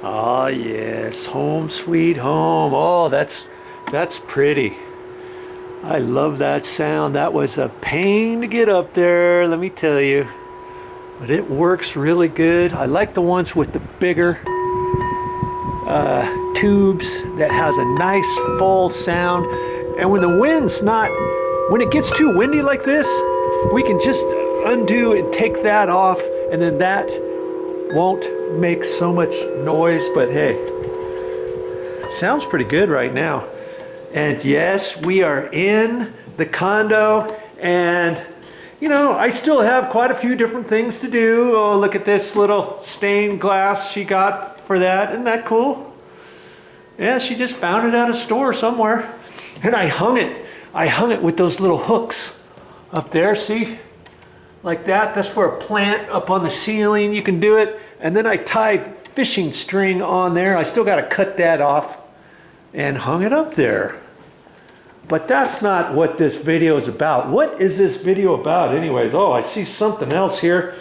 Ah, yes, home sweet home. Oh, that's pretty. I love that sound. That was a pain to get up there, let me tell you. But it works really good. I like the ones with the bigger tubes that has a nice full sound. And when the wind's not, when it gets too windy like this, we can just undo and take that off, and then that won't make so much noise. But hey, it sounds pretty good right now. And yes, we are in the condo, and you know, I still have quite a few different things to do. Oh, look at this little stained glass she got for that. Isn't that cool? Yeah, she just found it at a store somewhere. And I hung it with those little hooks up there, see? Like that. That's for a plant up on the ceiling. You can do it. And then I tied fishing string on there. I still got to cut that off and hung it up there. But that's not what this video is about. What is this video about anyways? Oh, I see something else here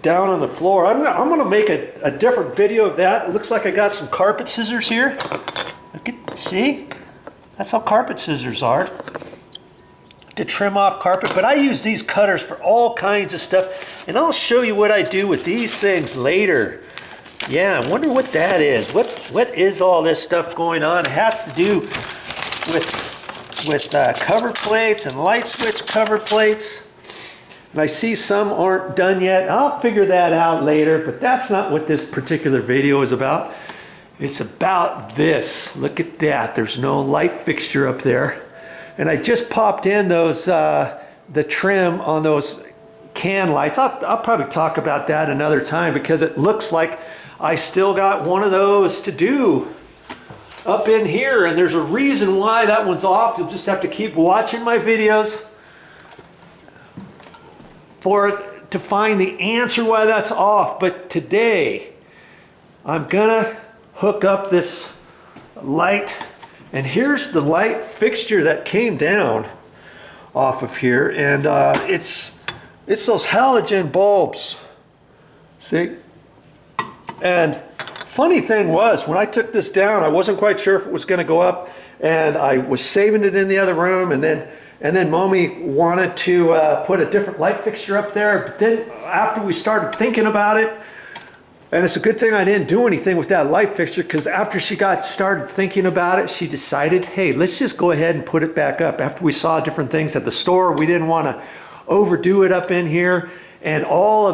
down on the floor. I'm gonna make a different video of that. It looks like I got some carpet scissors here. Look at, see? That's how carpet scissors are, to trim off carpet. But I use these cutters for all kinds of stuff, and I'll show you what I do with these things later. Yeah, I wonder what that is. What is all this stuff going on? It has to do with cover plates and light switch cover plates. And I see some aren't done yet. I'll figure that out later, but that's not what this particular video is about. It's about this. Look at that. There's no light fixture up there. And I just popped in those the trim on those can lights. I'll probably talk about that another time, because it looks like I still got one of those to do up in here, and there's a reason why that one's off. You'll just have to keep watching my videos to find the answer why that's off. But today I'm gonna hook up this light, and here's the light fixture that came down off of here, and it's those halogen bulbs, see? And funny thing was, when I took this down, I wasn't quite sure if it was going to go up, and I was saving it in the other room, and then Mommy wanted to put a different light fixture up there. But then after we started thinking about it, and it's a good thing I didn't do anything with that light fixture, because after she started thinking about it, she decided, hey, let's just go ahead and put it back up. After we saw different things at the store, we didn't want to overdo it up in here, and all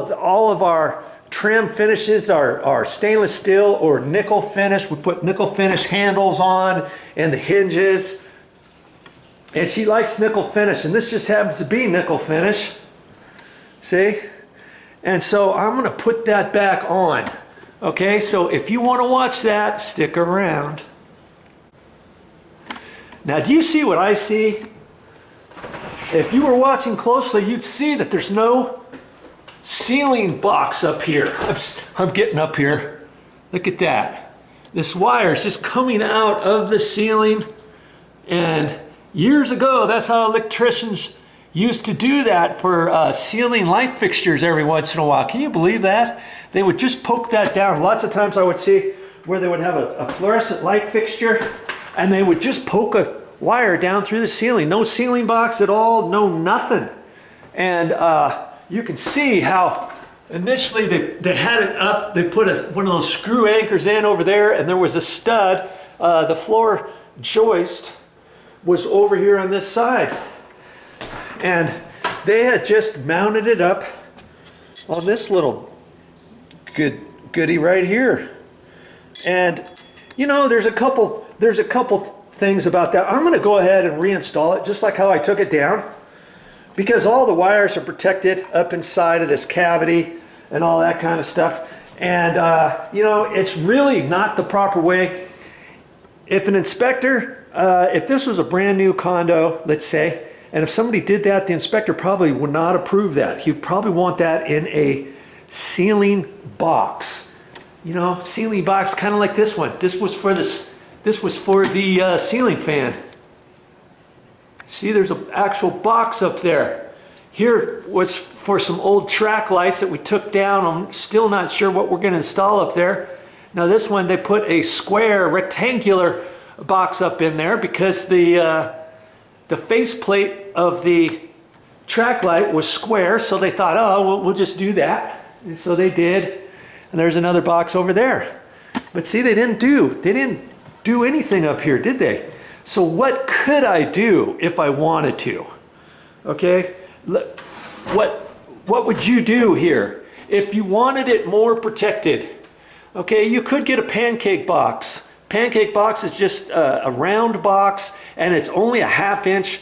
of our trim finishes are stainless steel or nickel finish. We put nickel finish handles on and the hinges, and she likes nickel finish, and this just happens to be nickel finish, see? And so I'm going to put that back on. Okay, so if you want to watch that, stick around. Now, do you see what I see? If you were watching closely, you'd see that there's no ceiling box up here. I'm getting up here. Look at that. This wire is just coming out of the ceiling, and years ago, that's how electricians used to do that for ceiling light fixtures every once in a while. Can you believe that? They would just poke that down. Lots of times I would see where they would have a fluorescent light fixture, and they would just poke a wire down through the ceiling. No ceiling box at all, no nothing. And you can see how initially they had it up, they put one of those screw anchors in over there, and there was a stud. The floor joist was over here on this side. And they had just mounted it up on this little goodie right here. And you know, there's a couple things about that. I'm going to go ahead and reinstall it just like how I took it down, because all the wires are protected up inside of this cavity and all that kind of stuff. And you know, it's really not the proper way. If an inspector, if this was a brand new condo, let's say, and if somebody did that, the inspector probably would not approve that. He'd probably want that in a ceiling box. You know, ceiling box, kind of like this one. This was for the ceiling fan. See, there's an actual box up there. Here was for some old track lights that we took down. I'm still not sure what we're going to install up there. Now this one, they put a square rectangular box up in there because the faceplate of the track light was square, so they thought, oh, we'll just do that. And so they did. And there's another box over there. But see, they didn't do anything up here, did they? So what could I do if I wanted to? Okay, what would you do here if you wanted it more protected? Okay, you could get a pancake box. Pancake box is just a round box, and it's only a 1/2 inch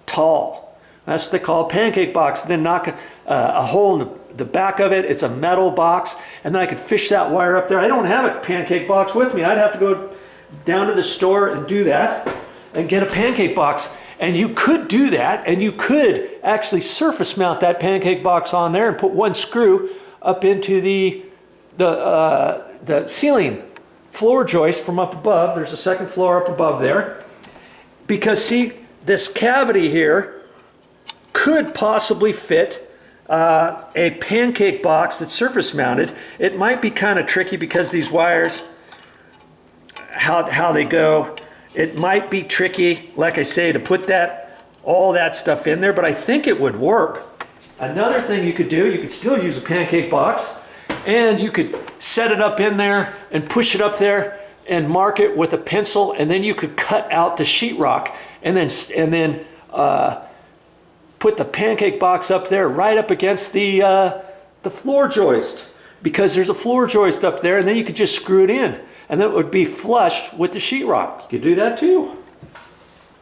tall. That's what they call a pancake box. Then knock a hole in the back of it. It's a metal box, and then I could fish that wire up there. I don't have a pancake box with me. I'd have to go down to the store and do that and get a pancake box. And you could do that, and you could actually surface mount that pancake box on there and put one screw up into the ceiling floor joist from up above. There's a second floor up above there. Because see, this cavity here could possibly fit a pancake box that's surface mounted. It might be kind of tricky because these wires, how they go, it might be tricky, like I say, to put all that stuff in there, but I think it would work. Another thing you could do, you could still use a pancake box, and you could set it up in there and push it up there and mark it with a pencil, and then you could cut out the sheetrock and then put the pancake box up there right up against the floor joist, because there's a floor joist up there, and then you could just screw it in, and then it would be flush with the sheetrock. You could do that too.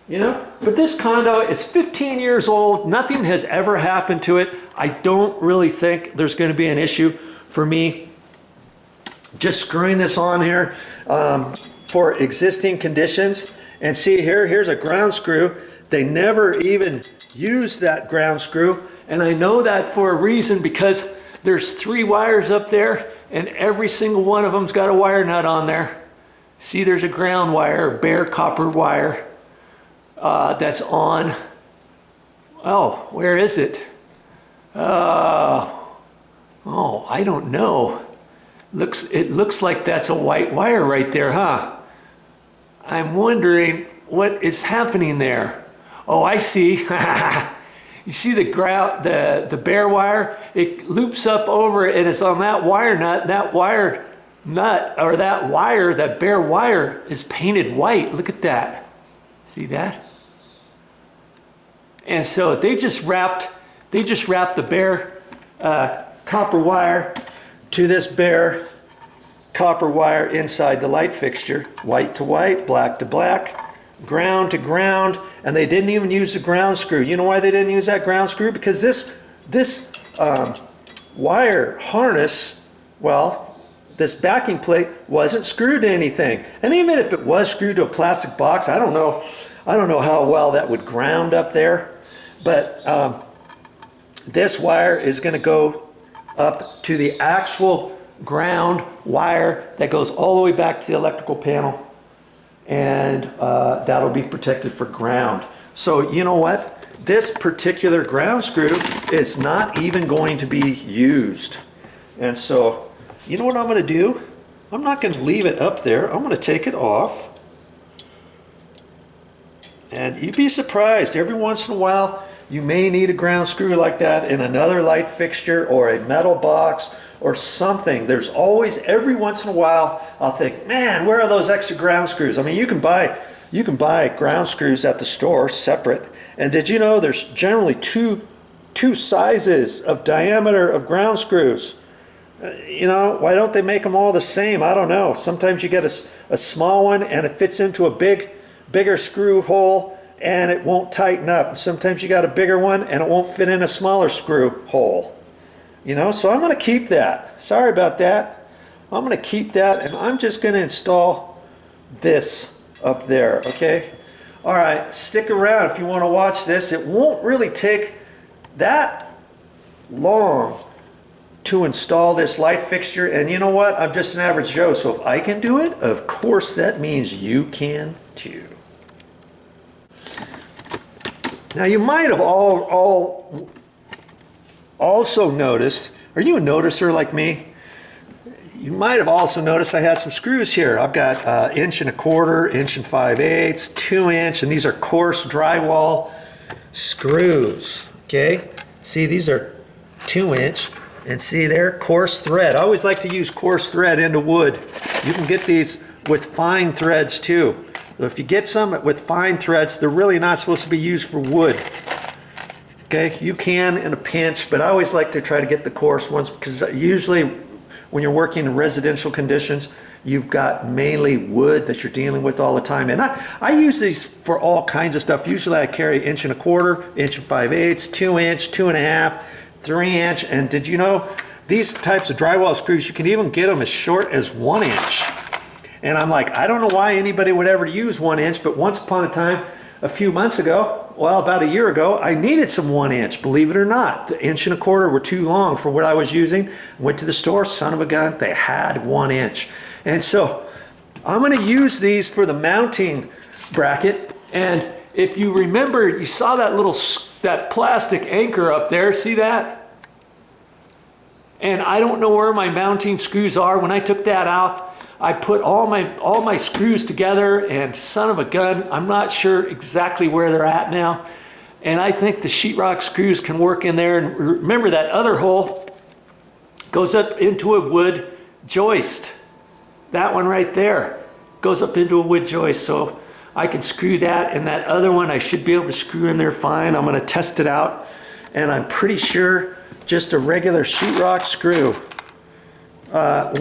You know, but this condo, it's 15 years old. Nothing has ever happened to it. I don't really think there's going to be an issue for me just screwing this on here for existing conditions. And see here, here's a ground screw. They never even use that ground screw. And I know that for a reason, because there's 3 wires up there, and every single one of them's got a wire nut on there. See, there's a ground wire, a bare copper wire that's on. Oh, where is it? Oh, I don't know. It looks like that's a white wire right there, huh? I'm wondering what is happening there. Oh, I see. You see the bare wire? It loops up over and it's on that wire nut. That wire nut, or that wire, that bare wire, is painted white. Look at that. See that? And so they just wrapped the bare copper wire to this bare copper wire inside the light fixture, white to white, black to black, ground to ground, and they didn't even use the ground screw. You know why they didn't use that ground screw? Because this wire harness, well, this backing plate wasn't screwed to anything. And even if it was screwed to a plastic box, I don't know how well that would ground up there. But this wire is going to go up to the actual ground wire that goes all the way back to the electrical panel, and that'll be protected for ground. So you know what? This particular ground screw is not even going to be used. And so you know what I'm going to do? I'm not going to leave it up there. I'm going to take it off. And you'd be surprised, every once in a while you may need a ground screw like that in another light fixture or a metal box or something. There's always, every once in a while, I'll think, man, where are those extra ground screws? I mean, you can buy ground screws at the store separate. And did you know there's generally two sizes of diameter of ground screws? You know, why don't they make them all the same? I don't know. Sometimes you get a small one and it fits into a bigger screw hole and it won't tighten up. Sometimes you got a bigger one and it won't fit in a smaller screw hole. You know, so I'm going to keep that. Sorry about that. I'm going to keep that, and I'm just going to install this up there, okay? All right, stick around if you want to watch this. It won't really take that long to install this light fixture, and you know what? I'm just an average Joe, so if I can do it, of course that means you can too. Now you might have also noticed, are you a noticer like me? you might have also noticed I had some screws here. I've got 1¼ inch, 1 5/8, 2 inch, and these are coarse drywall screws, okay? See, these are 2 inch, and see there, coarse thread. I always like to use coarse thread into wood. You can get these with fine threads too. If you get some with fine threads, they're really not supposed to be used for wood. Okay, you can in a pinch, but I always like to try to get the coarse ones because usually when you're working in residential conditions, you've got mainly wood that you're dealing with all the time. And I use these for all kinds of stuff. Usually I carry 1¼ inch, 1 5/8, 2 inch, 2½, 3 inch. And did you know these types of drywall screws, you can even get them as short as 1 inch. And I'm like, I don't know why anybody would ever use 1 inch, but once upon a time, a few months ago, well, about a year ago, I needed some 1 inch, believe it or not. The 1¼ inch were too long for what I was using. Went to the store, son of a gun, they had 1 inch. And so I'm gonna use these for the mounting bracket. And if you remember, you saw that plastic anchor up there, see that? And I don't know where my mounting screws are. When I took that out, I put all my screws together, and son of a gun, I'm not sure exactly where they're at now. And I think the sheetrock screws can work in there. And remember, that other hole goes up into a wood joist. That one right there goes up into a wood joist. So I can screw that, and that other one I should be able to screw in there fine. I'm gonna test it out. And I'm pretty sure just a regular sheetrock screw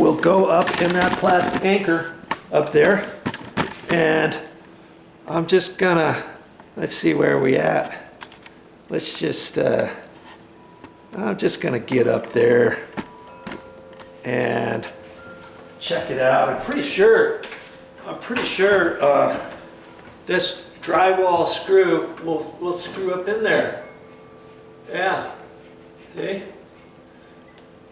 will go up in that plastic anchor up there. And I'm just gonna, let's see where we at. Let's just, I'm just gonna get up there and check it out. I'm pretty sure this drywall screw will screw up in there. Yeah, see?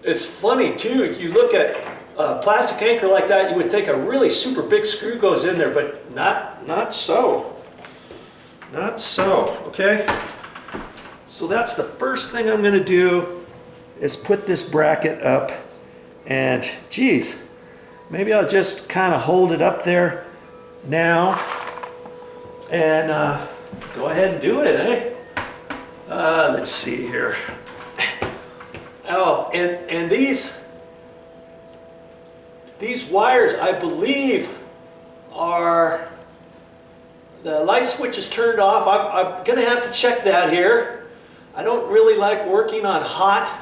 It's funny too, if you look at a plastic anchor like that, you would think a really super big screw goes in there, but not so. Not so, okay? So that's the first thing I'm gonna do is put this bracket up, and geez, maybe I'll just kind of hold it up there now and go ahead and do it, eh? Let's see here. Oh, and these wires, I believe, are the light switch is turned off. I'm gonna have to check that here. I don't really like working on hot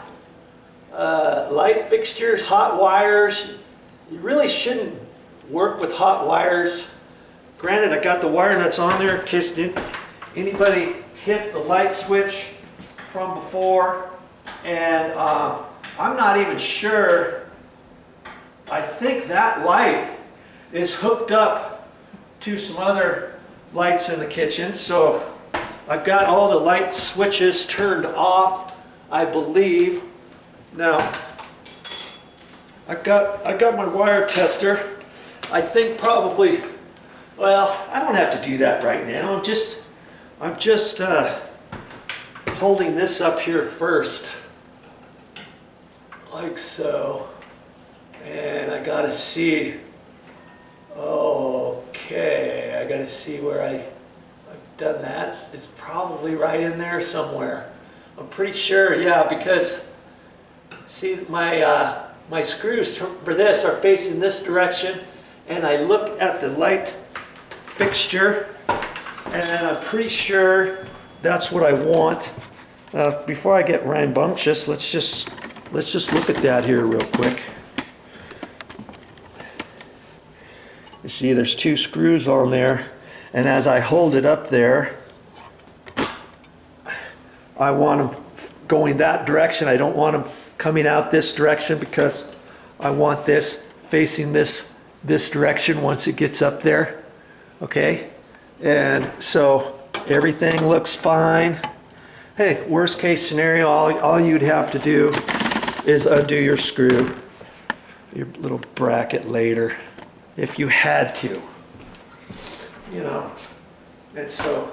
light fixtures, hot wires. You really shouldn't work with hot wires. Granted, I got the wire nuts on there in case anybody hit the light switch from before. And I'm not even sure. I think that light is hooked up to some other lights in the kitchen. So I've got all the light switches turned off, I believe. Now, I've got my wire tester. I think probably, well, I don't have to do that right now. I'm just holding this up here first. Like so, and I gotta see, okay, I gotta see where I've done that. It's probably right in there somewhere. I'm pretty sure, yeah, because see my screws for this are facing this direction, and I look at the light fixture, and I'm pretty sure that's what I want. Before I get rambunctious, let's just look at that here real quick. You see there's 2 screws on there, and as I hold it up there, I want them going that direction. I don't want them coming out this direction because I want this facing this direction once it gets up there. Okay, and so everything looks fine. Hey, worst case scenario, all you'd have to do is undo your screw, your little bracket later, if you had to, you know. And so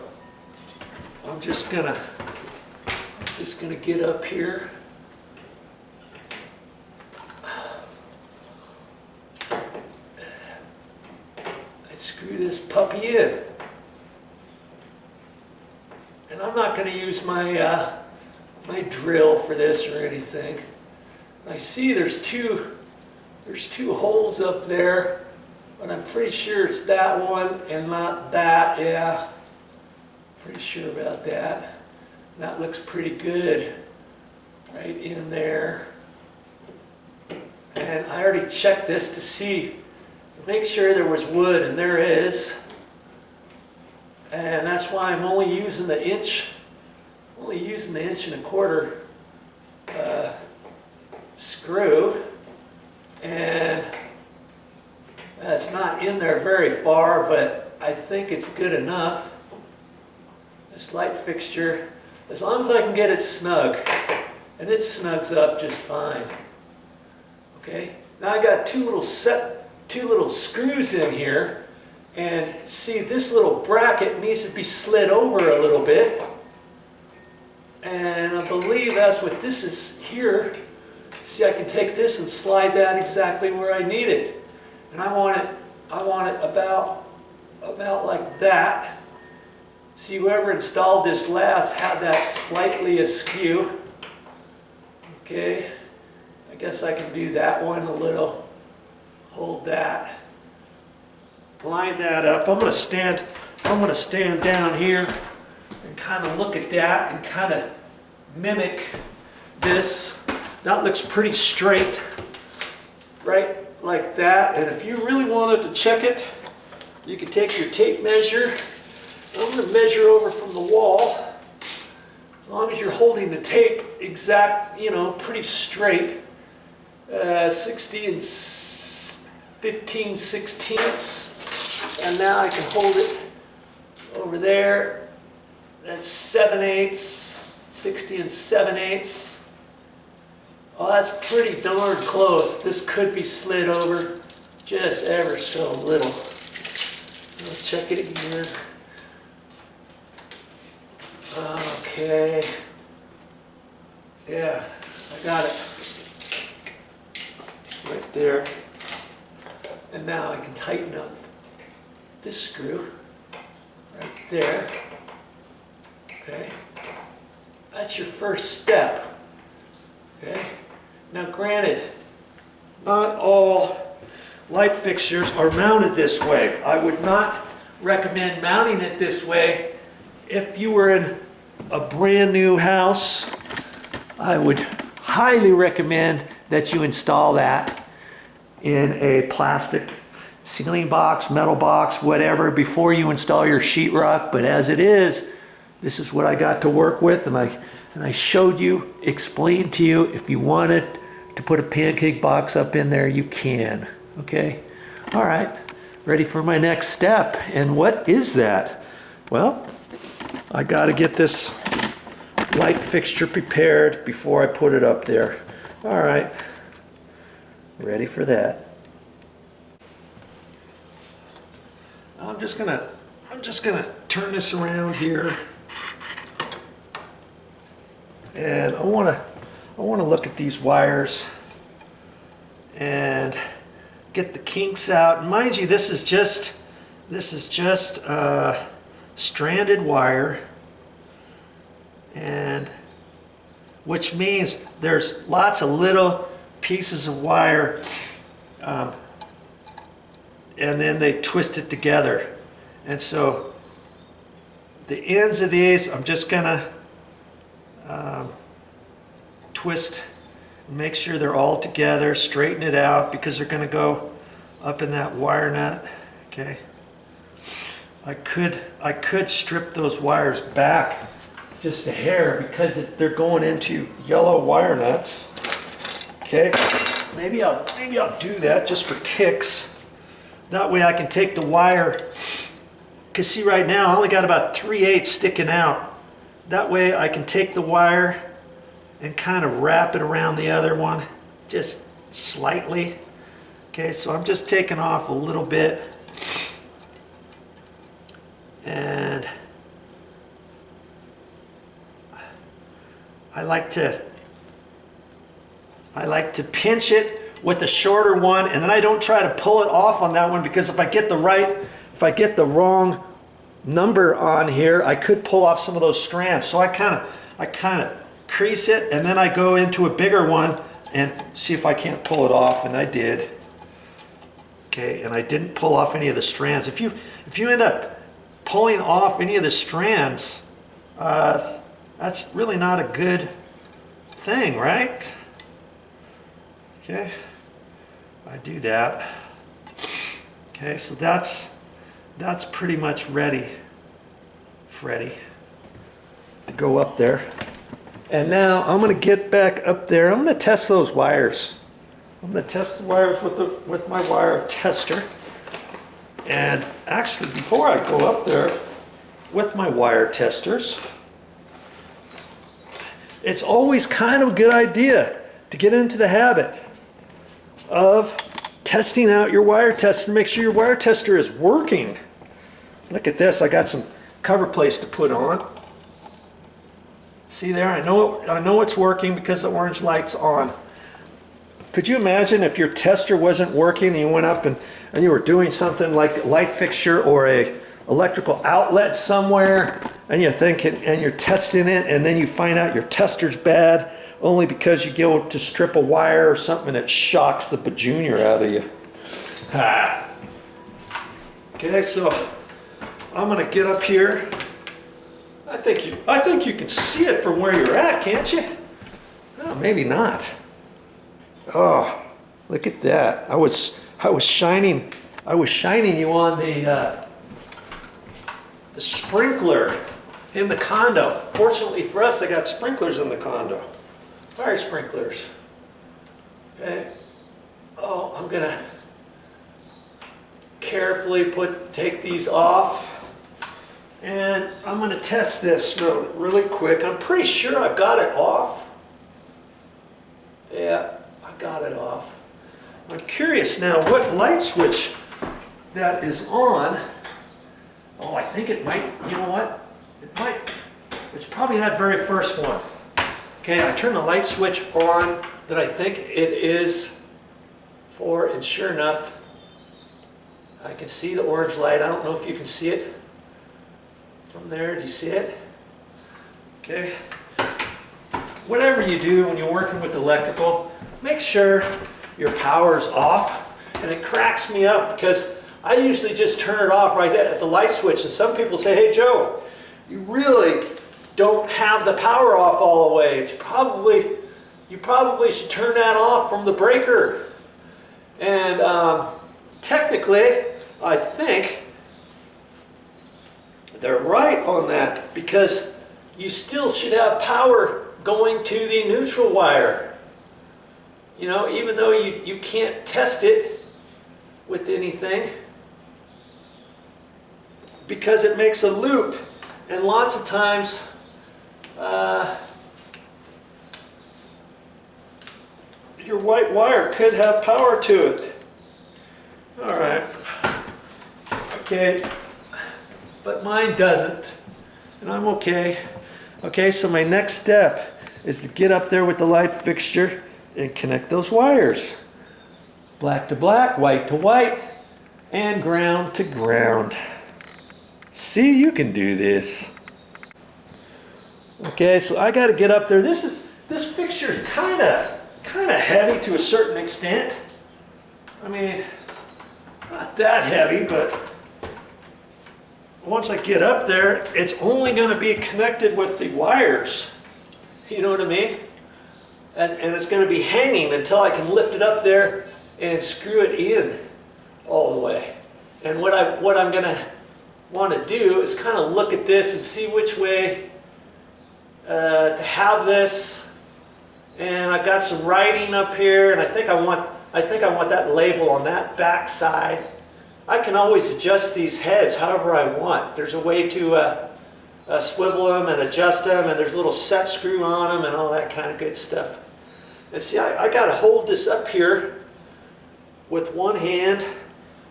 I'm just gonna get up here. screw this puppy in. And I'm not going to use my my drill for this or anything. I see there's two holes up there, but I'm pretty sure it's that one and not that. Yeah, pretty sure about that. That looks pretty good right in there. And I already checked this to see, make sure there was wood, and there is. And that's why I'm only using the inch, and a quarter screw. And that's not in there very far, but I think it's good enough. This light fixture, as long as I can get it snug, and it snugs up just fine. Okay, now I got two little screws in here, and see, this little bracket needs to be slid over a little bit, and I believe that's what this is here. See, I can take this and slide that exactly where I need it, and I want it about like that. See, whoever installed this last had that slightly askew. Okay, I guess I can do that one a little. Hold that. Line that up. I'm going to stand down here and kind of look at that and kind of mimic this. That looks pretty straight, right like that. And if you really wanted to check it, you can take your tape measure. I'm going to measure over from the wall. As long as you're holding the tape exact, pretty straight. 60 and 15/16. And now I can hold it over there. That's 7/8, 60 and 7/8. Oh, that's pretty darn close. This could be slid over just ever so little. I'll check it again. Okay. Yeah, I got it. Right there. And now I can tighten up this screw right there. Okay. That's your first step. Okay. Now granted, not all light fixtures are mounted this way. I would not recommend mounting it this way. If you were in a brand new house, I would highly recommend that you install that in a plastic ceiling box, metal box, whatever, before you install your sheetrock. But as it is, this is what I got to work with, and I showed you, explained to you, if you wanted to put a pancake box up in there, you can. Okay? All right, ready for my next step. And what is that? Well, I got to get this light fixture prepared before I put it up there. All right, ready for that. I'm just gonna turn this around here, and I wanna look at these wires and get the kinks out. And mind you, this is just stranded wire, and which means there's lots of little pieces of wire, and then they twist it together. And so the ends of these, I'm just gonna twist and make sure they're all together, straighten it out, because they're gonna go up in that wire nut. Okay. I could strip those wires back just a hair, because they're going into yellow wire nuts. Okay, maybe I'll do that just for kicks. That way I can take the wire, because see, right now I only got about 3/8 sticking out. That way I can take the wire and kind of wrap it around the other one, just slightly. Okay, so I'm just taking off a little bit. And I like to pinch it with the shorter one, and then I don't try to pull it off on that one, because if I get the right if I get the wrong number on here, I could pull off some of those strands. So I kind of crease it, and then I go into a bigger one and see if I can't pull it off, and I did. Okay, and I didn't pull off any of the strands. If you end up pulling off any of the strands, that's really not a good thing, right? Okay, I do that. Okay, so that's pretty much ready, Freddy, to go up there. And now I'm going to get back up there. I'm going to test those wires. I'm going to test the wires with my wire tester. And actually, before I go up there with my wire testers, it's always kind of a good idea to get into the habit of testing out your wire tester. Make sure your wire tester is working. Look at this. I got some cover plates to put on. See there? I know it's working because the orange light's on. Could you imagine if your tester wasn't working and you went up and you were doing something like a light fixture or a electrical outlet somewhere, and you're thinking and you're testing it, and then you find out your tester's bad only because you go to strip a wire or something and it shocks the bajunior out of you. Okay, so I'm gonna get up here. I think you can see it from where you're at, can't you? Oh, maybe not. Oh, look at that. I was shining you on the sprinkler in the condo. Fortunately for us, they got sprinklers in the condo. Fire sprinklers. Okay. Oh, I'm gonna carefully take these off. And I'm going to test this really quick. I'm pretty sure I've got it off. Yeah, I got it off. I'm curious now what light switch that is on. Oh, I think it might, you know what? It might, it's probably that very first one. Okay, I turn the light switch on that I think it is for, and sure enough, I can see the orange light. I don't know if you can see it. From there, do you see it? Okay. Whatever you do when you're working with electrical, make sure your power's off. And it cracks me up because I usually just turn it off right at the light switch. And some people say, hey Joe, you really don't have the power off all the way. You probably should turn that off from the breaker. And technically, I think they're right on that, because you still should have power going to the neutral wire. You know, even though you can't test it with anything, because it makes a loop, and lots of times your white wire could have power to it. All right. Okay. But mine doesn't, and I'm okay. Okay, so my next step is to get up there with the light fixture and connect those wires. Black to black, white to white, and ground to ground. See, you can do this. Okay, so I got to get up there. This fixture is kind of heavy to a certain extent. I mean, not that heavy, but once I get up there, it's only going to be connected with the wires. You know what I mean? And it's going to be hanging until I can lift it up there and screw it in all the way. And what I'm going to want to do is kind of look at this and see which way to have this. And I've got some writing up here, and I think I want that label on that back side. I can always adjust these heads however I want. There's a way to swivel them and adjust them, and there's a little set screw on them and all that kind of good stuff. And see, I got to hold this up here with one hand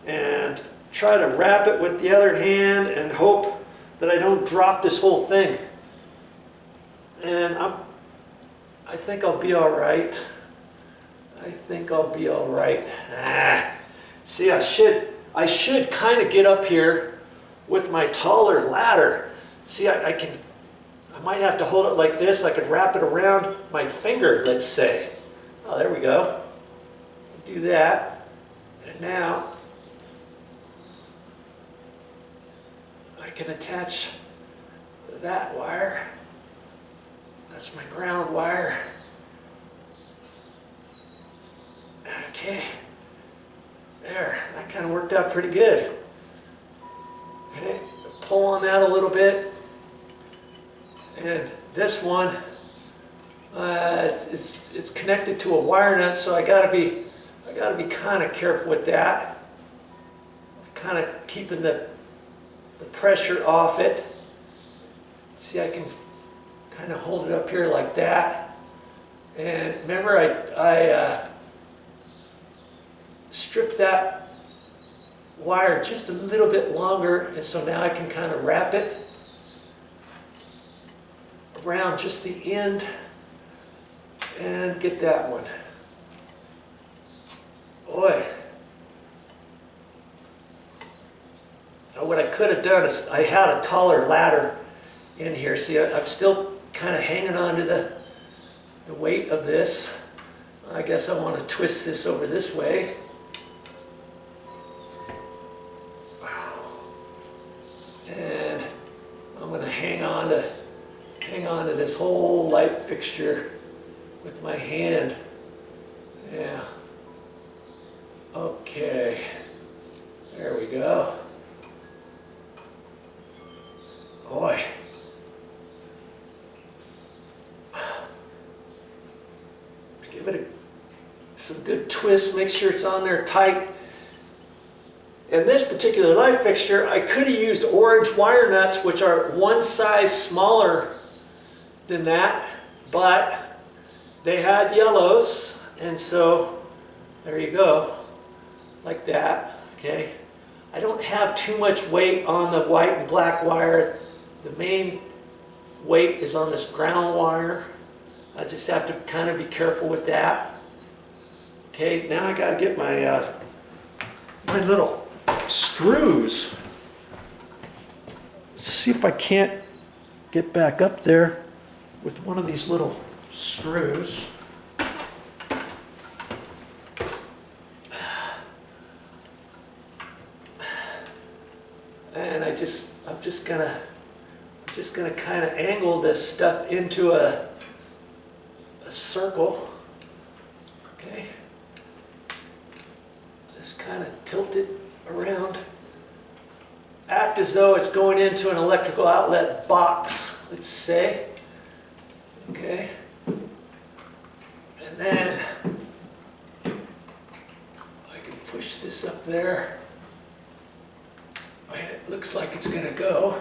and try to wrap it with the other hand and hope that I don't drop this whole thing. And I think I'll be all right. I think I'll be all right. See, I I should kind of get up here with my taller ladder. See, I might have to hold it like this. I could wrap it around my finger, let's say. Oh, there we go. Do that. And now I can attach that wire. That's my ground wire. Okay. There, that kind of worked out pretty good. Okay, pull on that a little bit. And this one, it's connected to a wire nut, so I gotta be kind of careful with that. Kind of keeping the pressure off it. See, I can kind of hold it up here like that. And remember, I stripped that wire just a little bit longer, and so now I can kind of wrap it around just the end and get that one. Boy. Now what I could have done is I had a taller ladder in here. See, I'm still kind of hanging on to the weight of this. I guess I want to twist this over this way. And I'm going to hang on to this whole light fixture with my hand. Yeah. Okay. There we go. Boy. Give it some good twist. Make sure it's on there tight. In this particular light fixture, I could have used orange wire nuts, which are one size smaller than that, but they had yellows, and so there you go, like that. Okay, I don't have too much weight on the white and black wire. The main weight is on this ground wire. I just have to kind of be careful with that. Okay, now I got to get my my little screws. Let's see if I can't get back up there with one of these little screws. And I'm just gonna kind of angle this stuff into a circle. Okay. Just kind of tilt it around. Act as though it's going into an electrical outlet box, let's say. Okay. And then I can push this up there. And it looks like it's going to go.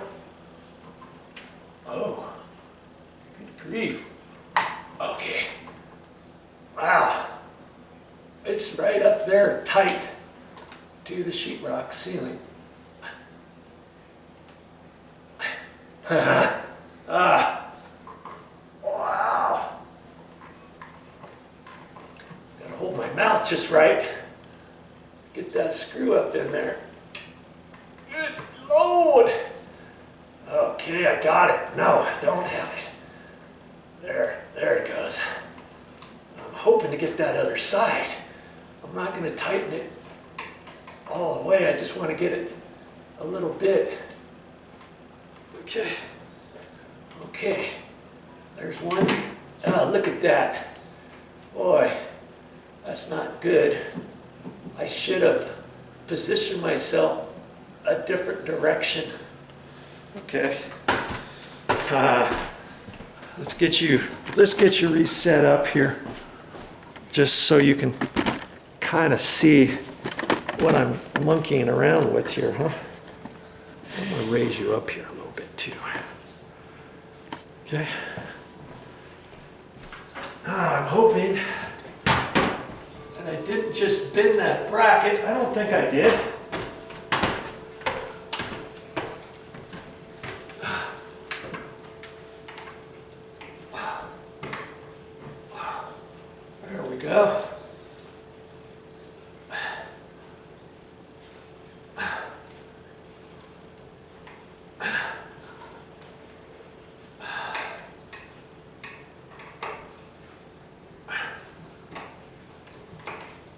Oh, good grief. Okay. Wow. It's right up there tight to the sheetrock ceiling. Wow. Gotta hold my mouth just right. Get that screw up in there. Good Lord. Okay, I got it. No, I don't have it. There it goes. I'm hoping to get that other side. I'm not going to tighten it all the way. I just want to get it a little bit. Okay. Okay. There's one. Oh, look at that. Boy, that's not good. I should have positioned myself a different direction. Okay. Let's get you reset up here, just so you can kind of see what I'm monkeying around with here, huh? I'm gonna raise you up here a little bit too. Okay. I'm hoping that I didn't just bend that bracket. I don't think I did. There we go.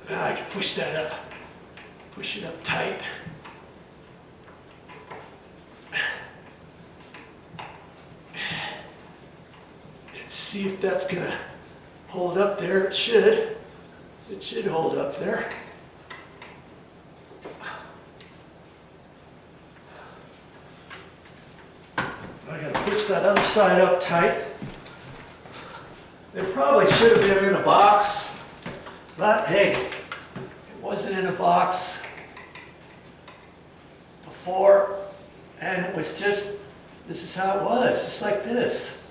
Now I can push that up. Push it up tight. And see if that's gonna hold up there. It should. It should hold up there. I gotta push that other side up tight. It probably should have been in a box, but hey, it wasn't in a box before, and it was just, this is how it was, just like this.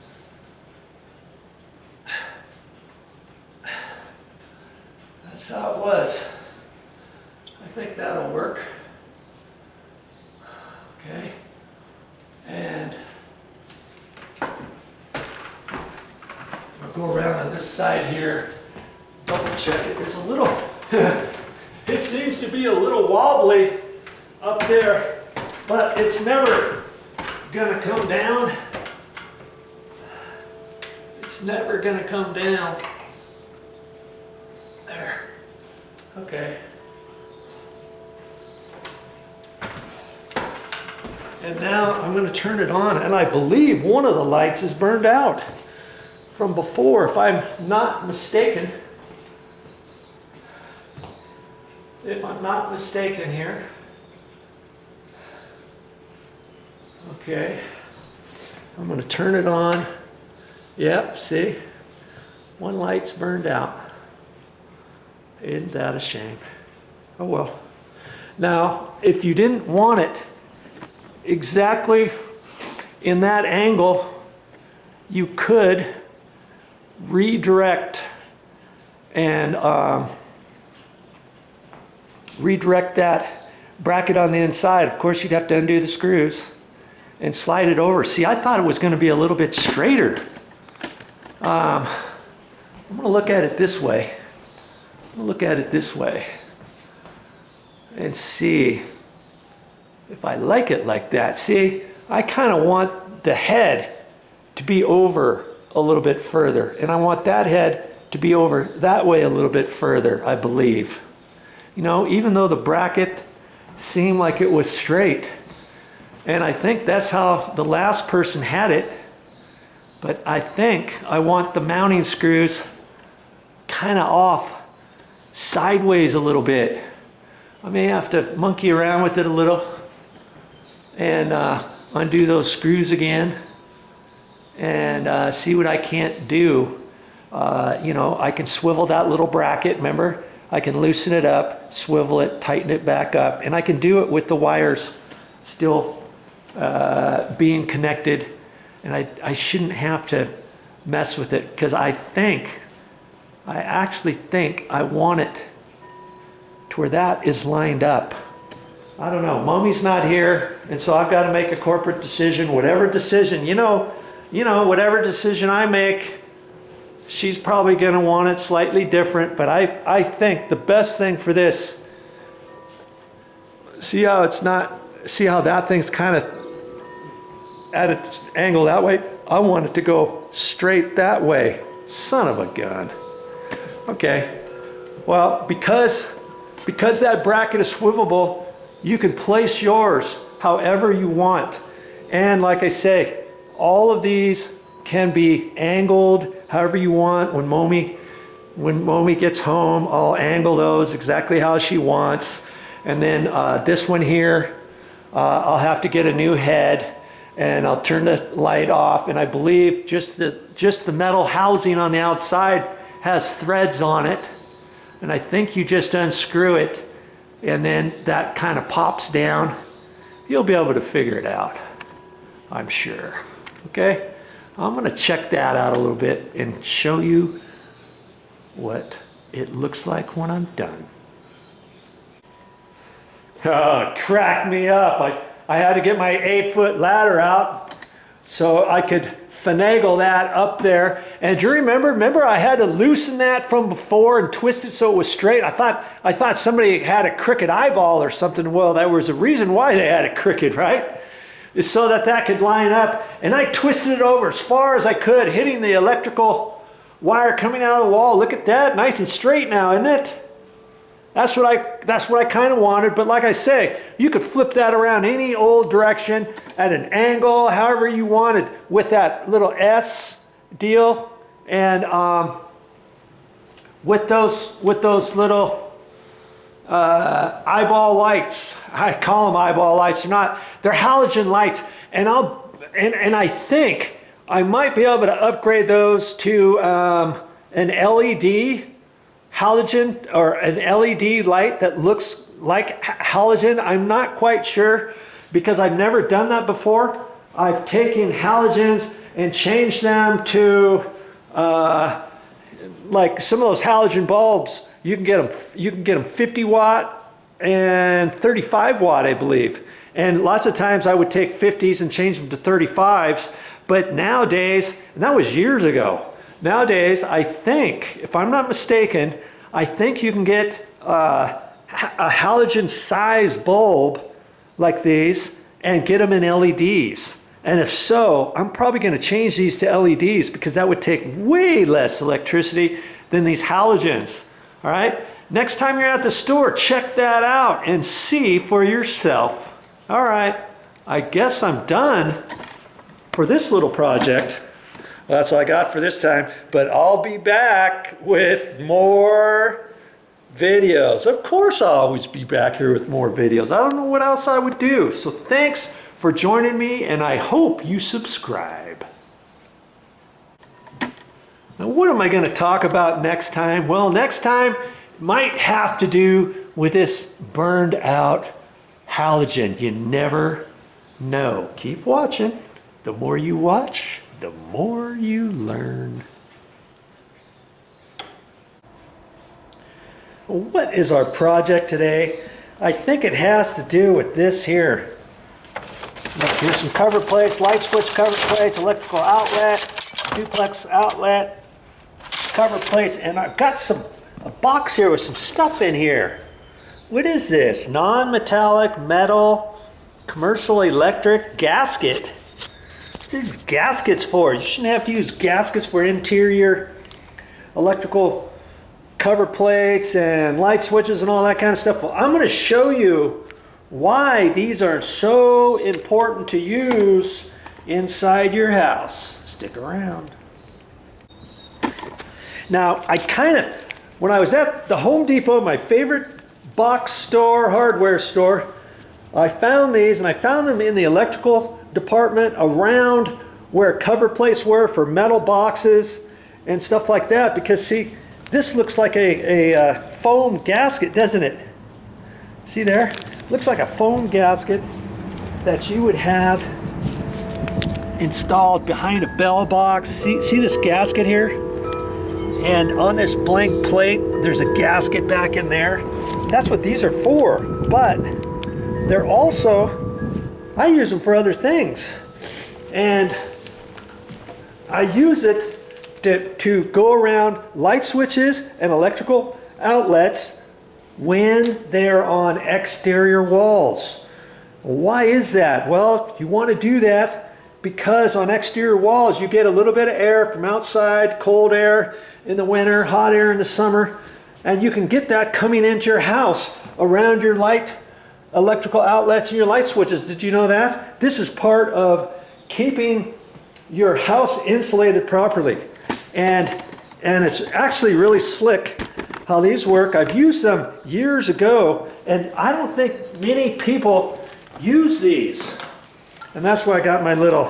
That's how it was. I think that'll work. Okay, and I'll go around on this side here, double check it. It's a little, it seems to be a little wobbly up there, but it's never gonna come down. It's never gonna come down. There. Okay. And now I'm going to turn it on, and I believe one of the lights is burned out from before, if I'm not mistaken. If I'm not mistaken here. Okay. I'm going to turn it on. Yep, see? One light's burned out. Isn't that a shame? Oh well. Now, if you didn't want it exactly in that angle, you could redirect and redirect that bracket on the inside. Of course, you'd have to undo the screws and slide it over. See, I thought it was going to be a little bit straighter. I'm going to look at it this way. Look at it this way and see if I like it like that. See, I kind of want the head to be over a little bit further, and I want that head to be over that way a little bit further, I believe. You know, even though the bracket seemed like it was straight, and I think that's how the last person had it, but I think I want the mounting screws kind of off sideways a little bit. I may have to monkey around with it a little and undo those screws again and see what I can't do. You know, I can swivel that little bracket, remember? I can loosen it up, swivel it, tighten it back up, and I can do it with the wires still being connected, and I shouldn't have to mess with it, because I actually think I want it to where that is lined up. I don't know, Mommy's not here, and so I've got to make a corporate decision. Whatever decision, you know, whatever decision I make, she's probably going to want it slightly different, but I think the best thing for this, see how that thing's kind of at an angle that way? I want it to go straight that way. Son of a gun. Okay, well, because that bracket is swivelable, you can place yours however you want. And like I say, all of these can be angled however you want. When Mommy gets home, I'll angle those exactly how she wants. And then this one here, I'll have to get a new head, and I'll turn the light off. And I believe just the metal housing on the outside has threads on it, and I think you just unscrew it, and then that kind of pops down. You'll be able to figure it out, I'm sure. Okay, I'm going to check that out a little bit and show you what it looks like when I'm done. Oh, crack me up. I had to get my 8-foot ladder out so I could finagle that up there. And do you remember I had to loosen that from before and twist it so it was straight. I thought somebody had a crooked eyeball or something. Well, that was a reason why they had it crooked, right? Is so that could line up. And I twisted it over as far as I could, hitting the electrical wire coming out of the wall. Look at that, nice and straight now, isn't it? That's what I kind of wanted, but like I say, you could flip that around any old direction at an angle, however you wanted, with that little S deal, and with those little eyeball lights. I call them eyeball lights. They're halogen lights, and I think I might be able to upgrade those to an LED halogen, or an LED light that looks like halogen. I'm not quite sure because I've never done that before. I've taken halogens and changed them to like some of those halogen bulbs. You can get them 50 watt and 35 watt, I believe. And lots of times I would take 50s and change them to 35s. But nowadays, and that was years ago, nowadays I think, if I'm not mistaken, I think you can get a halogen size bulb like these and get them in LEDs. And if so, I'm probably going to change these to LEDs because that would take way less electricity than these halogens. All right, next time you're at the store, check that out and see for yourself. All right, I guess I'm done for this little project. Well, that's all I got for this time, but I'll be back with more videos. Of course I'll always be back here with more videos. I don't know what else I would do. So thanks for joining me, and I hope you subscribe. Now, what am I going to talk about next time? Well, next time might have to do with this burned out halogen. You never know. Keep watching. The more you watch, the more you learn. What is our project today? I think it has to do with this here. Here's some cover plates, light switch cover plates, electrical outlet, duplex outlet, cover plates, and I've got a box here with some stuff in here. What is this? Non-metallic metal commercial electric gasket. What's these gaskets for? You shouldn't have to use gaskets for interior electrical cover plates and light switches and all that kind of stuff. Well, I'm going to show you why these are so important to use inside your house. Stick around. Now, when I was at the Home Depot, my favorite box store, hardware store, I found these, and I found them in the electrical department around where cover plates were for metal boxes and stuff like that, because see, this looks like a foam gasket, doesn't it? See there? Looks like a foam gasket that you would have installed behind a bell box. See this gasket here? And on this blank plate, there's a gasket back in there. That's what these are for, but they're also, I use them for other things. And I use it to go around light switches and electrical outlets when they're on exterior walls. Why is that? Well, you want to do that because on exterior walls you get a little bit of air from outside, cold air in the winter, hot air in the summer, and you can get that coming into your house around your light electrical outlets and your light switches. Did you know that? This is part of keeping your house insulated properly. And it's actually really slick how these work. I've used them years ago, and I don't think many people use these. And that's why I got my little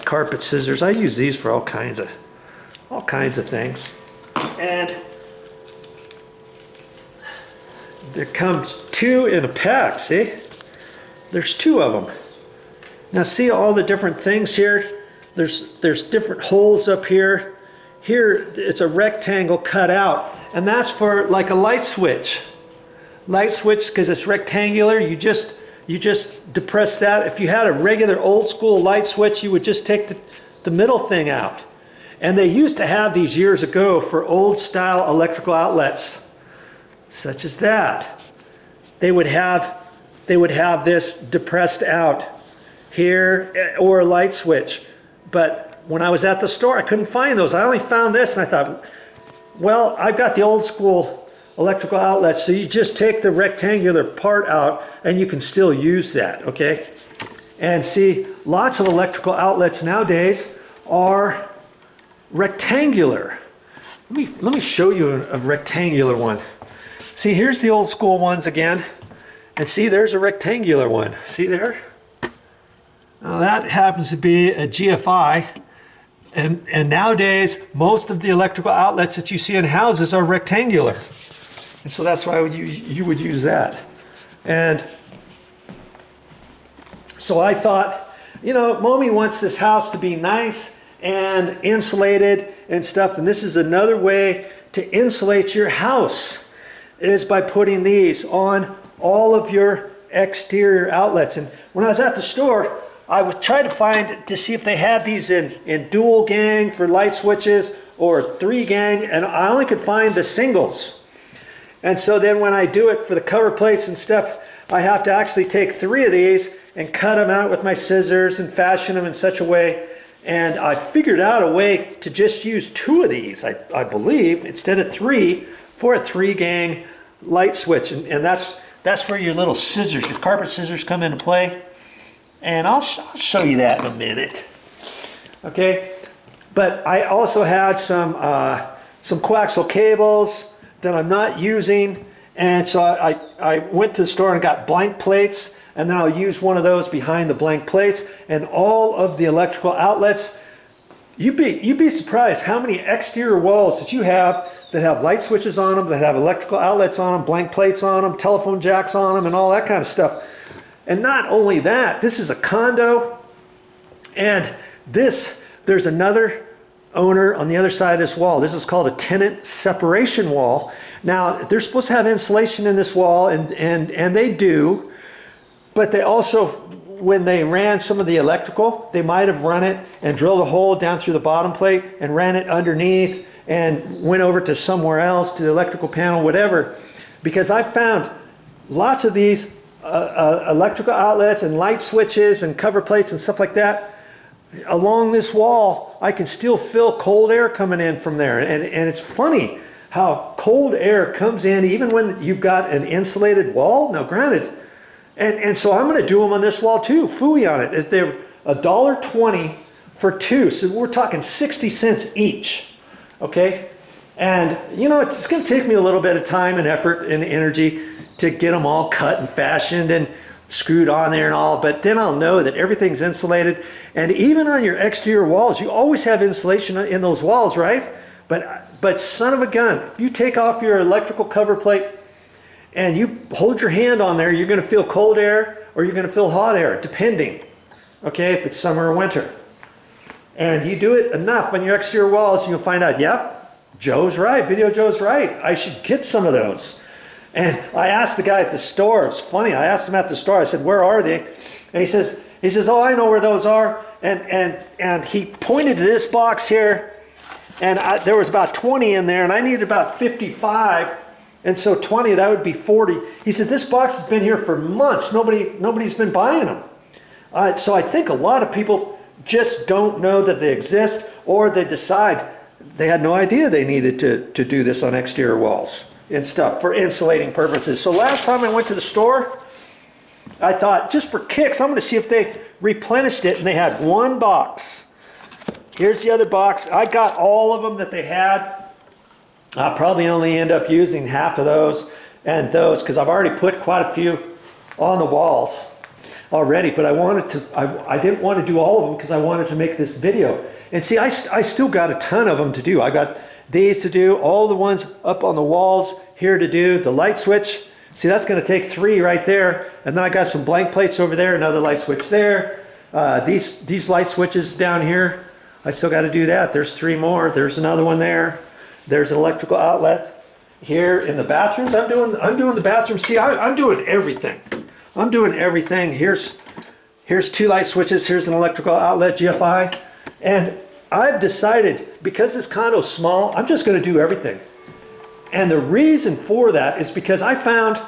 carpet scissors. I use these for all kinds of things. And there comes two in a pack, see? There's two of them. Now see all the different things here? There's different holes up here. Here it's a rectangle cut out, and that's for like a light switch. Light switch, because it's rectangular, you just depress that. If you had a regular old school light switch, you would just take the middle thing out. And they used to have these years ago for old style electrical outlets, such as that. They would have this depressed out here, or a light switch. But when I was at the store, I couldn't find those. I only found this, and I thought, well, I've got the old school electrical outlets, so you just take the rectangular part out and you can still use that, okay? And see, lots of electrical outlets nowadays are rectangular. Let me show you a rectangular one. See, here's the old school ones again. And see, there's a rectangular one. See there? Now that happens to be a GFI. And nowadays, most of the electrical outlets that you see in houses are rectangular. And so that's why you would use that. And so I thought, you know, Momi wants this house to be nice and insulated and stuff. And this is another way to insulate your house, is by putting these on all of your exterior outlets. And when I was at the store, I would try to see if they had these in dual gang for light switches or 3 gang, and I only could find the singles. And so then when I do it for the cover plates and stuff, I have to actually take 3 of these and cut them out with my scissors and fashion them in such a way. And I figured out a way to just use 2 of these, I believe, instead of 3, for a 3 gang light switch. And that's where your little scissors, your carpet scissors, come into play. And I'll show you that in a minute. Okay, but I also had some coaxial cables that I'm not using, and so I went to the store and got blank plates, and then I'll use one of those behind the blank plates. And all of the electrical outlets, you'd be surprised how many exterior walls that you have that have light switches on them, that have electrical outlets on them, blank plates on them, telephone jacks on them, and all that kind of stuff. And not only that, this is a condo, and there's another owner on the other side of this wall. This is called a tenant separation wall. Now, they're supposed to have insulation in this wall, and they do, but they also, when they ran some of the electrical, they might have run it and drilled a hole down through the bottom plate and ran it underneath and went over to somewhere else, to the electrical panel, whatever. Because I found lots of these electrical outlets and light switches and cover plates and stuff like that along this wall. I can still feel cold air coming in from there, and it's funny how cold air comes in even when you've got an insulated wall. Now granted, and so I'm going to do them on this wall too, phooey on it. They're $1.20 for 2, so we're talking 60 cents each, okay? And you know, it's going to take me a little bit of time and effort and energy to get them all cut and fashioned and screwed on there and all, but then I'll know that everything's insulated. And even on your exterior walls, you always have insulation in those walls, right? But son of a gun, if you take off your electrical cover plate and you hold your hand on there, you're going to feel cold air or you're going to feel hot air, depending, okay, if it's summer or winter. And you do it enough on your exterior walls, you'll find out, yep, Joe's right, VideoJoe's right, I should get some of those. And I asked the guy at the store, it's funny, I asked him at the store, I said, where are they? And he says, oh, I know where those are. And he pointed to this box here, and there was about 20 in there, and I needed about 55. And so 20, that would be 40. He said, this box has been here for months. Nobody's been buying them. So I think a lot of people just don't know that they exist, or they decide they had no idea they needed to do this on exterior walls and stuff for insulating purposes. So last time I went to the store, I thought, just for kicks, I'm going to see if they replenished it, and they had 1 box. Here's the other box. I got all of them that they had. I'll probably only end up using half of those and those, because I've already put quite a few on the walls already, but I didn't want to do all of them because I wanted to make this video. And see, I still got a ton of them to do. I got these to do, all the ones up on the walls here to do, the light switch. See, that's going to take 3 right there. And then I got some blank plates over there, another light switch there. These light switches down here, I still got to do that. There's 3 more. There's another one there. There's an electrical outlet here in the bathrooms. I'm doing the bathroom. See, I'm doing everything. I'm doing everything. Here's 2 light switches. Here's an electrical outlet, GFI. And I've decided, because this condo's small, I'm just going to do everything. And the reason for that is because I found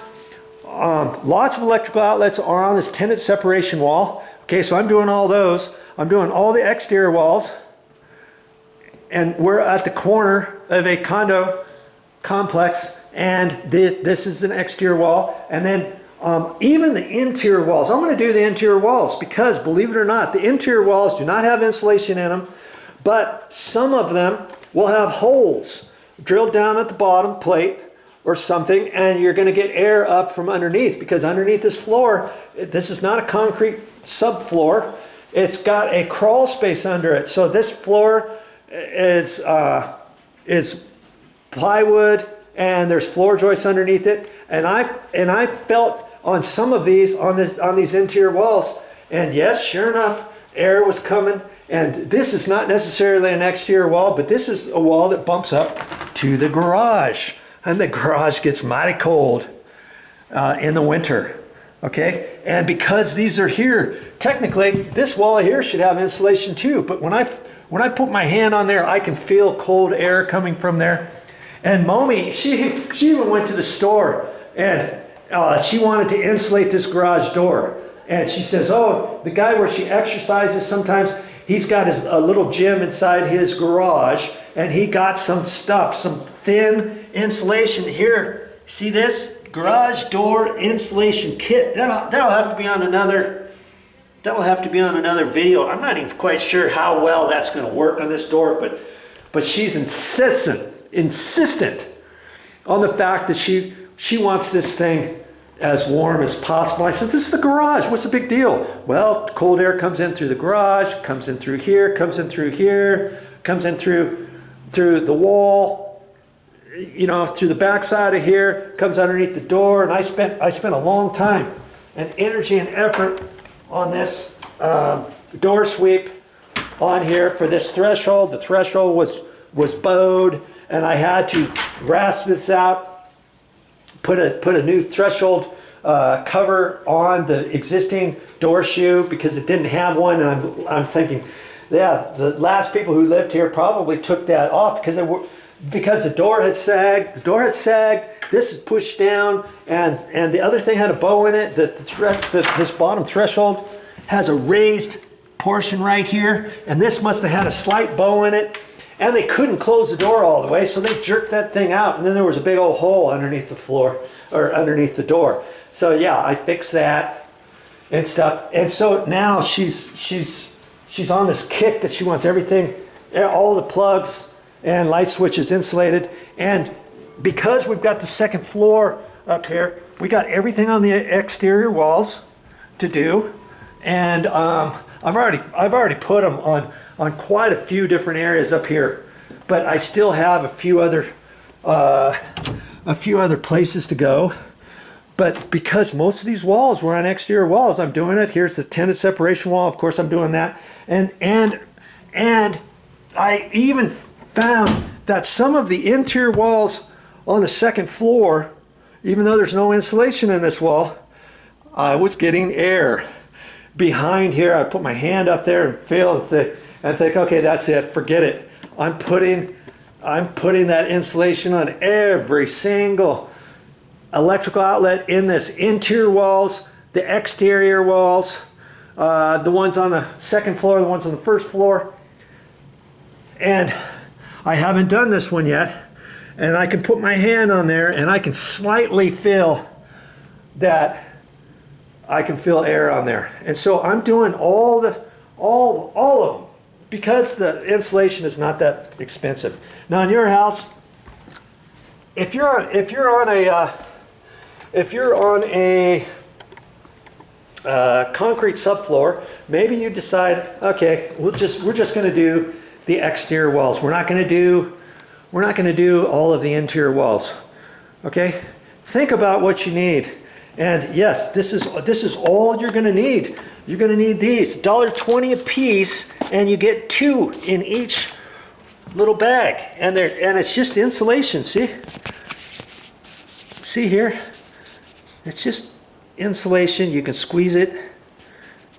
lots of electrical outlets are on this tenant separation wall. Okay, so I'm doing all those. I'm doing all the exterior walls. And we're at the corner of a condo complex, and this is an exterior wall. And then even the interior walls, I'm going to do the interior walls because, believe it or not, the interior walls do not have insulation in them, but some of them will have holes drilled down at the bottom plate or something, and you're going to get air up from underneath, because underneath this floor, this is not a concrete subfloor. It's got a crawl space under it. So this floor is plywood, and there's floor joists underneath it. And I felt on some of these, on these interior walls, and yes, sure enough, air was coming. And this is not necessarily an exterior wall, but this is a wall that bumps up to the garage. And the garage gets mighty cold in the winter, okay? And because these are here, technically, this wall here should have insulation too. But when I put my hand on there, I can feel cold air coming from there. And Momi, she even went to the store, and she wanted to insulate this garage door. And she says, oh, the guy where she exercises sometimes, he's got a little gym inside his garage, and he got some stuff, some thin insulation here. See this garage door insulation kit? That'll have to be on another. That'll have to be on another video. I'm not even quite sure how well that's going to work on this door, but she's insistent on the fact that she wants this thing as warm as possible. I said, this is the garage. What's the big deal? Well, cold air comes in through the garage, comes in through here, comes in through here, comes in through the wall, you know, through the back side of here, comes underneath the door. And I spent a long time and energy and effort on this door sweep on here for this threshold. The threshold was bowed, and I had to rasp this out, put a new threshold cover on the existing door shoe because it didn't have one. And I'm thinking, yeah, the last people who lived here probably took that off because the door had sagged. The door had sagged. This is pushed down, and the other thing had a bow in it. This bottom threshold has a raised portion right here, and this must have had a slight bow in it. And they couldn't close the door all the way, so they jerked that thing out, and then there was a big old hole underneath the floor, or underneath the door. So yeah, I fixed that and stuff. And so now she's on this kick that she wants everything, all the plugs and light switches insulated. And because we've got the second floor up here, we got everything on the exterior walls to do. And I've already put them on quite a few different areas up here, but I still have a few other places to go. But because most of these walls were on exterior walls, I'm doing it. Here's the tenant separation wall. Of course, I'm doing that. And I even found that some of the interior walls on the second floor, even though there's no insulation in this wall, I was getting air behind here. I put my hand up there and feel and think, okay, that's it, forget it. I'm putting that insulation on every single electrical outlet in this interior walls, the exterior walls, the ones on the second floor, the ones on the first floor. And I haven't done this one yet, and I can put my hand on there and I can slightly feel that. I can feel air on there. And so I'm doing all of them because the insulation is not that expensive. Now in your house, if you're on a concrete subfloor, maybe you decide, okay, we're just going to do the exterior walls. We're not going to do all of the interior walls. Okay? Think about what you need. And yes, this is all you're going to need. You're going to need these, $1.20 a piece, and you get 2 in each little bag. And it's just insulation. See here? It's just insulation. You can squeeze it,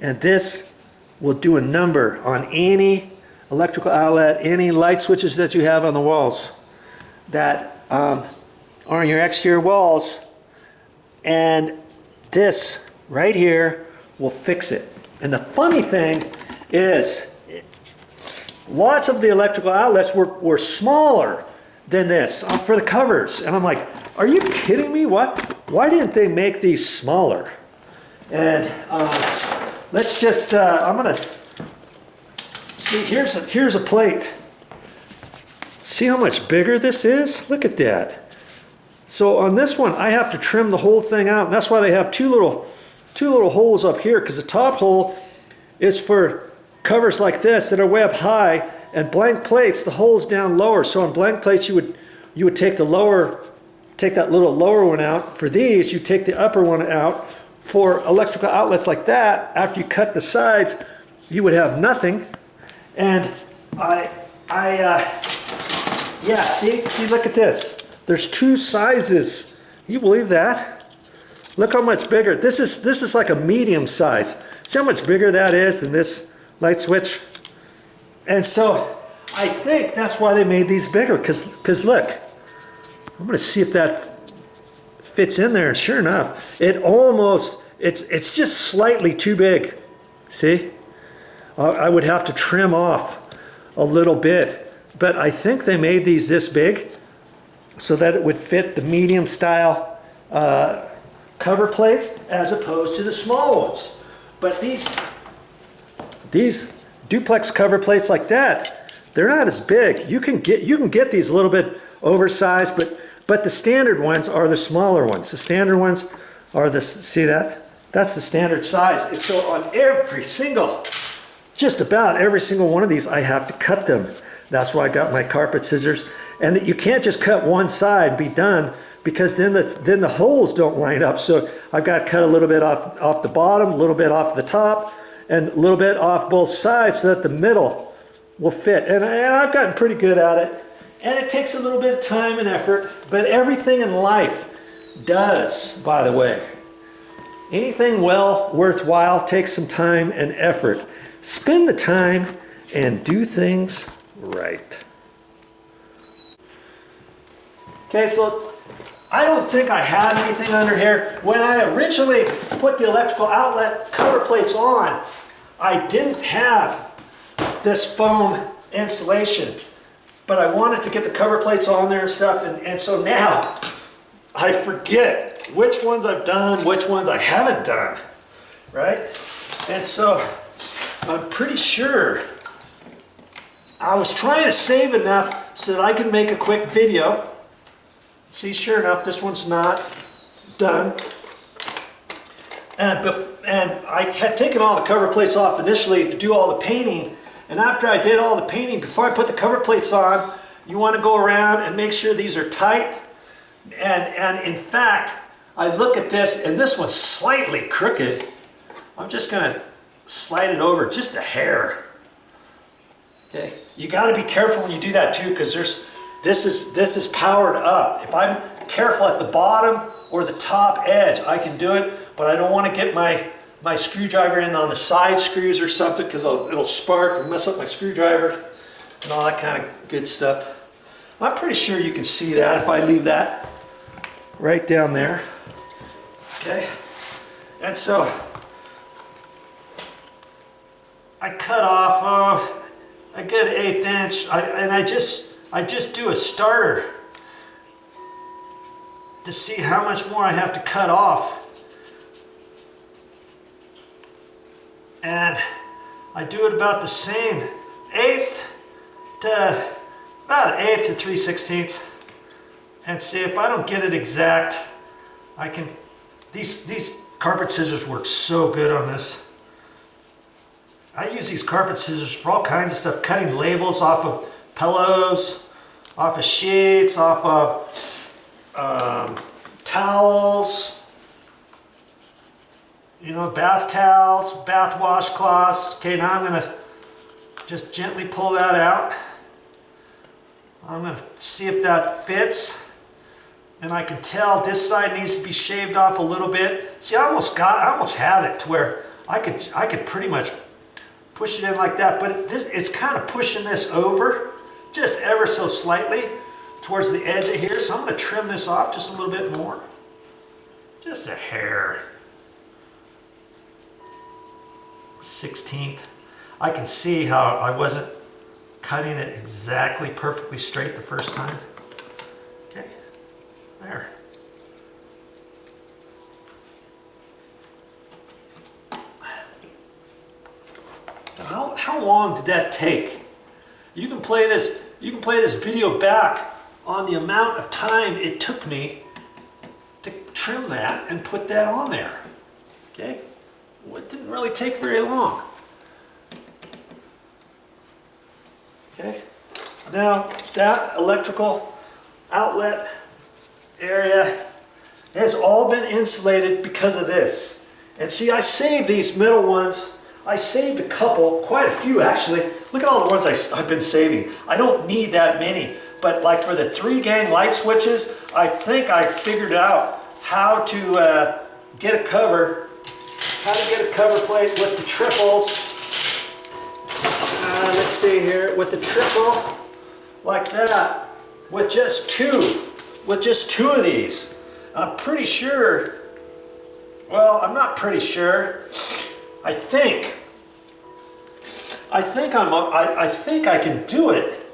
and this will do a number on any electrical outlet, any light switches that you have on the walls that are on your exterior walls. And this right here will fix it. And the funny thing is, lots of the electrical outlets were smaller than this for the covers. And I'm like, are you kidding me? What? Why didn't they make these smaller? And let's just, I'm gonna, see, here's a plate. See how much bigger this is? Look at that. So on this one, I have to trim the whole thing out. And that's why they have two little holes up here, because the top hole is for covers like this that are way up high, and blank plates, the hole's down lower. So on blank plates, you would take that little lower one out. For these, you take the upper one out. For electrical outlets like that, after you cut the sides, you would have nothing. And yeah, see, look at this. There's two sizes. You believe that? Look how much bigger. This is like a medium size. See how much bigger that is than this light switch? And so I think that's why they made these bigger, because look, I'm gonna see if that fits in there, and sure enough, it's just slightly too big. See? I would have to trim off a little bit, but I think they made these this big so that it would fit the medium style cover plates as opposed to the small ones. But these duplex cover plates like that, they're not as big. You can get these a little bit oversized, but the standard ones are the smaller ones. The standard ones are see that? That's the standard size. And so on just about every single one of these, I have to cut them. That's why I got my carpet scissors. And you can't just cut one side and be done, because then the holes don't line up. So I've got to cut a little bit off the bottom, a little bit off the top, and a little bit off both sides so that the middle will fit. And I've gotten pretty good at it. And it takes a little bit of time and effort, but everything in life does, by the way. Anything worthwhile takes some time and effort. Spend the time and do things right. Okay, so I don't think I have anything under here. When I originally put the electrical outlet cover plates on, I didn't have this foam insulation, but I wanted to get the cover plates on there and stuff, and so now I forget which ones I've done, which ones I haven't done, right? And so I'm pretty sure I was trying to save enough so that I can make a quick video. See, sure enough, this one's not done. And I had taken all the cover plates off initially to do all the painting. And after I did all the painting, before I put the cover plates on, you want to go around and make sure these are tight. And in fact, I look at this, and this one's slightly crooked. I'm just going to slide it over just a hair. Okay, you got to be careful when you do that too, because this is powered up. If I'm careful at the bottom or the top edge, I can do it, but I don't want to get my screwdriver in on the side screws or something, because it'll spark and mess up my screwdriver and all that kind of good stuff. I'm pretty sure you can see that if I leave that right down there. Okay, and so I cut off a good 1/8 inch, and I just do a starter to see how much more I have to cut off. And I do it about the same, 1/8 to about 1/8 to 3/16. And see, if I don't get it exact, I can, these carpet scissors work so good on this. I use these carpet scissors for all kinds of stuff, cutting labels off of pillows, off of sheets, off of towels, you know, bath towels, bath washcloths. Okay, now I'm going to just gently pull that out. I'm going to see if that fits. And I can tell this side needs to be shaved off a little bit. See, I almost have it to where I could pretty much push it in like that, but it's kind of pushing this over just ever so slightly towards the edge of here. So I'm going to trim this off just a little bit more. Just a hair. 1/16. I can see how I wasn't cutting it exactly perfectly straight the first time. There. How long did that take? You can play this video back on the amount of time it took me to trim that and put that on there. Okay? Well, it didn't really take very long. Okay? Now that electrical outlet area has all been insulated because of this. And see, I saved these middle ones. I saved a couple, quite a few actually. Look at all the ones I've been saving. I don't need that many, but like for the 3-gang light switches, I think I figured out how to get a cover plate with the triples. Let's see here, with the triple, like that, with just two of these. I'm pretty sure, well, I'm not pretty sure. I think I can do it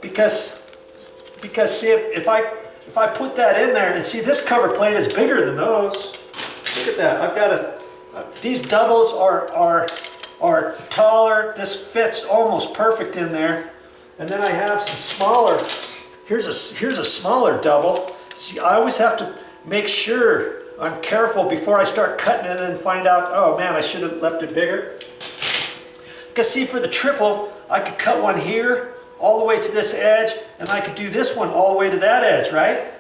because see, if I put that in there, and see, this cover plate is bigger than those. Look at that. I've got these doubles are taller. This fits almost perfect in there. And then I have some smaller. Here's a smaller double. See, I always have to make sure I'm careful before I start cutting it and find out, oh man, I should have left it bigger. Because see, for the triple, I could cut one here all the way to this edge, and I could do this one all the way to that edge, right?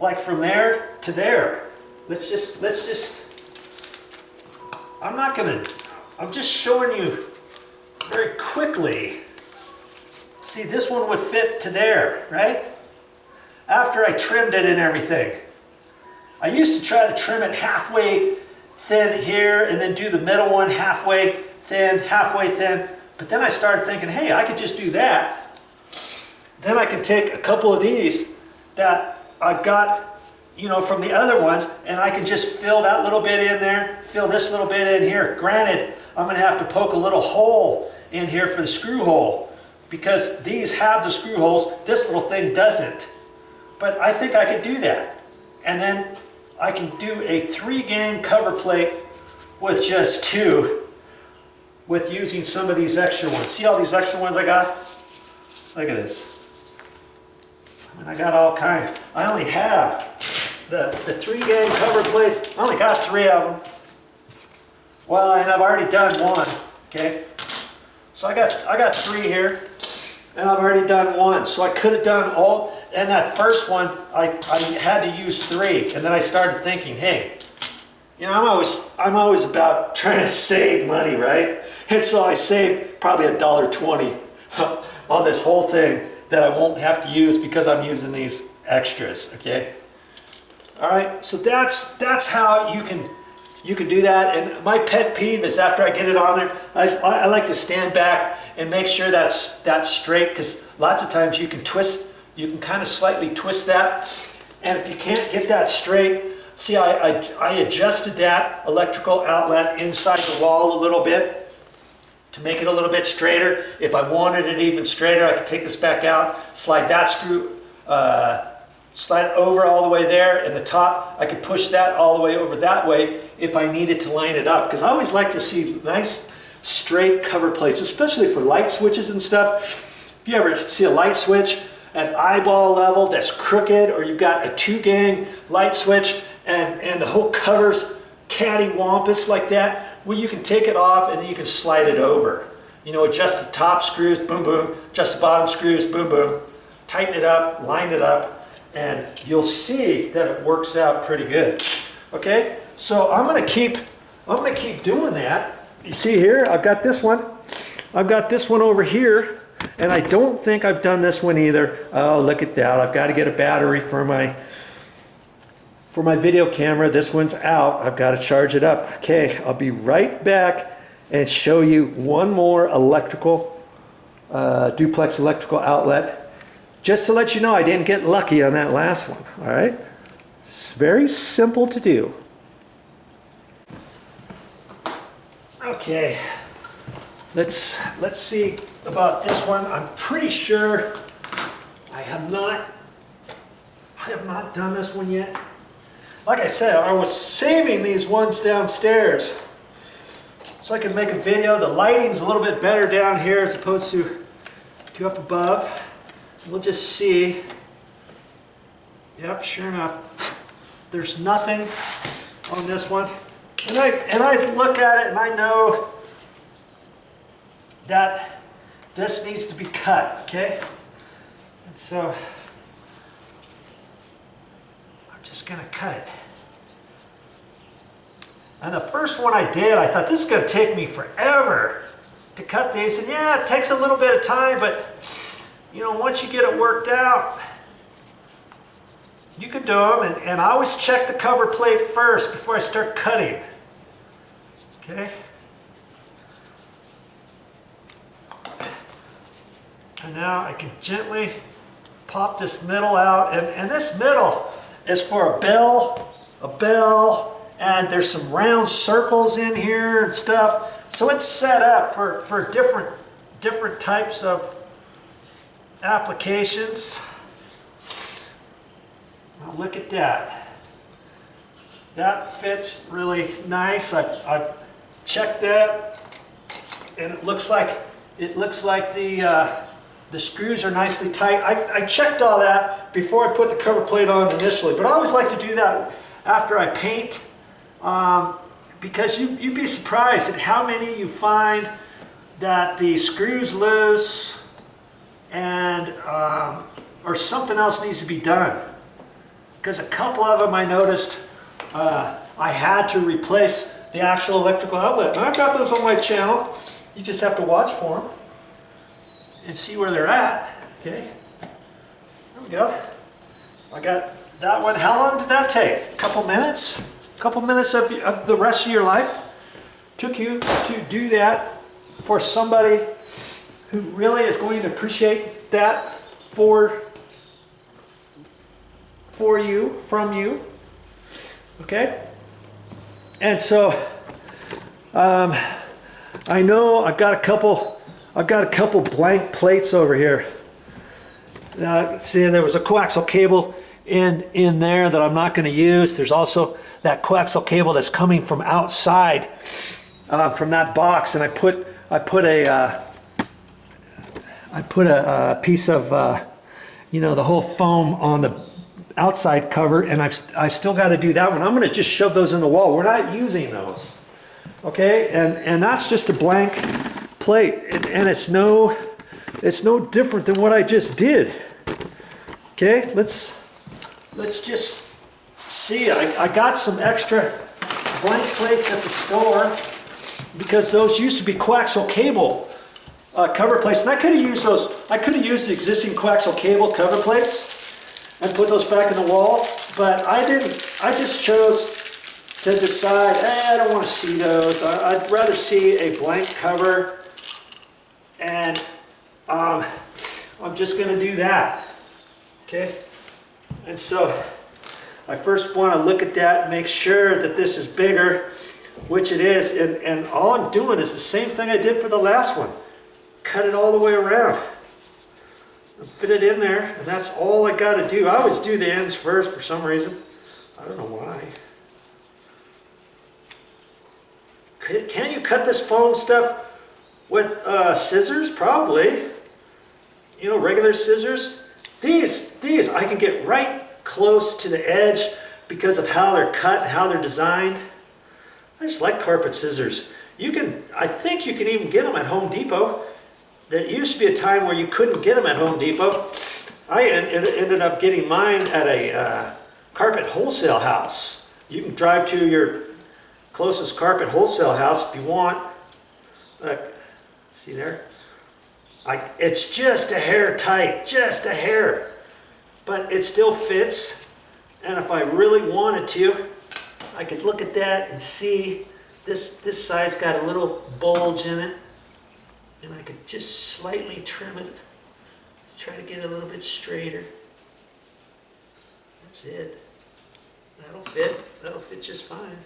Like from there to there. Let's just, I'm just showing you very quickly. See, this one would fit to there, right? After I trimmed it and everything. I used to try to trim it halfway thin here and then do the middle one halfway thin, but then I started thinking, hey, I could just do that. Then I can take a couple of these that I've got, you know, from the other ones, and I can just fill that little bit in there, fill this little bit in here. Granted, I'm going to have to poke a little hole in here for the screw hole because these have the screw holes, this little thing doesn't. But I think I could do that. And then I can do a 3-gang cover plate with just 2 with using some of these extra ones. See all these extra ones I got? Look at this. I mean, I got all kinds. I only have the 3-gang cover plates. I only got 3 of them. Well, and I've already done 1, okay? So I got 3 here, and I've already done 1. So I could have done all. And that first one, I had to use 3, and then I started thinking, hey, you know, I'm always about trying to save money, right? And so I saved probably $1.20 on this whole thing that I won't have to use because I'm using these extras. Okay. All right. So that's how you can do that. And my pet peeve is after I get it on there, I like to stand back and make sure that's straight, because lots of times you can twist. You can kind of slightly twist that, and if you can't get that straight, see, I adjusted that electrical outlet inside the wall a little bit to make it a little bit straighter. If I wanted it even straighter, I could take this back out, slide that screw, slide it over all the way there, and the top, I could push that all the way over that way if I needed to line it up, because I always like to see nice straight cover plates, especially for light switches and stuff. If you ever see a light switch at eyeball level that's crooked, or you've got a 2-gang light switch and the whole cover's cattywampus like that, well, you can take it off and then you can slide it over. You know, adjust the top screws, boom, boom, adjust the bottom screws, boom, boom, tighten it up, line it up, and you'll see that it works out pretty good. Okay, so I'm gonna keep doing that. You see here, I've got this one over here. And I don't think I've done this one either. Oh, look at that. I've got to get a battery for my video camera. This one's out. I've got to charge it up. Okay, I'll be right back and show you one more electrical, duplex electrical outlet. Just to let you know, I didn't get lucky on that last one. All right? It's very simple to do. Okay. Let's see about this one. I'm pretty sure I have not I have not done this one yet. Like I said, I was saving these ones downstairs so I could make a video. The lighting's a little bit better down here as opposed to up above. We'll just see. Yep, sure enough, there's nothing on this one. And I look at it and I know that this needs to be cut, okay? And so I'm just gonna cut it. And the first one I did, I thought this is gonna take me forever to cut these. And yeah, it takes a little bit of time, but you know, once you get it worked out, you can do them. And I always check the cover plate first before I start cutting. Okay? And now I can gently pop this middle out. And this middle is for a bell, and there's some round circles in here and stuff. So it's set up for different types of applications. Now look at that. That fits really nice. I've checked that, and it looks like the screws are nicely tight. I checked all that before I put the cover plate on initially, but I always like to do that after I paint. Because you'd be surprised at how many you find that the screws loose and or something else needs to be done. Because a couple of them I noticed I had to replace the actual electrical outlet. And I've got those on my channel. You just have to watch for them and see where they're at. Okay, there we go. I got that one. How long did that take? A couple minutes? A couple minutes of the rest of your life took you to do that for somebody who really is going to appreciate that for you, from you. Okay? And so I know I've got a couple blank plates over here. See, there was a coaxial cable in there that I'm not going to use. There's also that coaxial cable that's coming from outside from that box, and I put a piece of you know, the whole foam on the outside cover, and I've still got to do that one. I'm going to just shove those in the wall. We're not using those, okay? And that's just a blank plate, and it's no different than what I just did. Okay, let's just see. I got some extra blank plates at the store because those used to be coaxial cable cover plates, and I could have used those. I could have used the existing coaxial cable cover plates and put those back in the wall, but I didn't. I just chose to decide, I don't want to see those. I'd rather see a blank cover, and I'm just going to do that. Okay, and so I first want to look at that and make sure that this is bigger, which it is, and all I'm doing is the same thing I did for the last one. Cut it all the way around. Fit it in there, and that's all I got to do. I always do the ends first for some reason. I don't know why. Can you cut this foam stuff with scissors? Probably. You know, regular scissors. These I can get right close to the edge because of how they're cut, how they're designed. I just like carpet scissors. I think you can even get them at Home Depot. There used to be a time where you couldn't get them at Home Depot. I ended up getting mine at a carpet wholesale house. You can drive to your closest carpet wholesale house if you want. Look, see there? It's just a hair tight, just a hair. But it still fits. And if I really wanted to, I could look at that and see this side's got a little bulge in it. And I could just slightly trim it. Try to get it a little bit straighter. That's it. That'll fit. That'll fit just fine.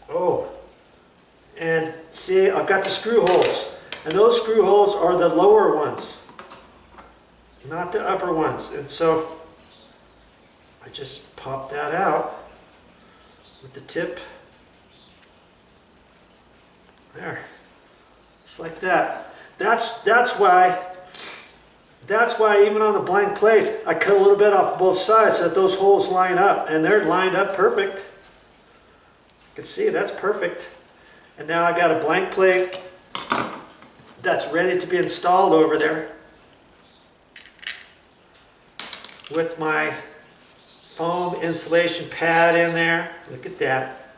Oh. And see, I've got the screw holes. And those screw holes are the lower ones. not the upper ones. And so I just pop that out with the tip. There, just like that. That's why even on the blank plates, I cut a little bit off both sides so that those holes line up, and they're lined up perfect. You can see that's perfect. And now I've got a blank plate that's ready to be installed over there with my foam insulation pad in there. Look at that.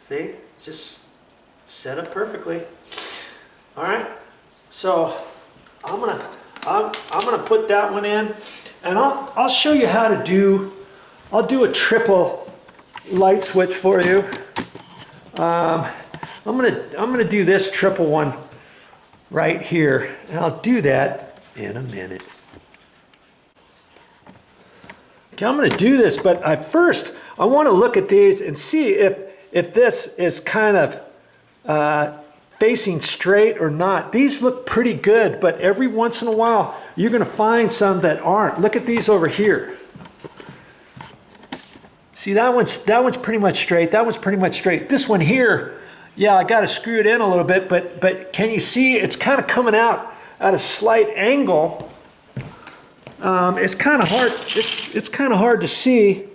See, just set up perfectly. All right, so I'm gonna put that one in, and I'll show you how to do. I'll do a triple light switch for you. I'm gonna do this triple one right here, and I'll do that in a minute. Okay, I'm gonna do this, but first I want to look at these and see if this is kind of facing straight or not. These look pretty good, but every once in a while you're going to find some that aren't. Look at these over here. See, that one's pretty much straight. That one's pretty much straight. This one here, yeah, I got to screw it in a little bit, but can you see it's kind of coming out at a slight angle? It's kind of hard. It's kind of hard to see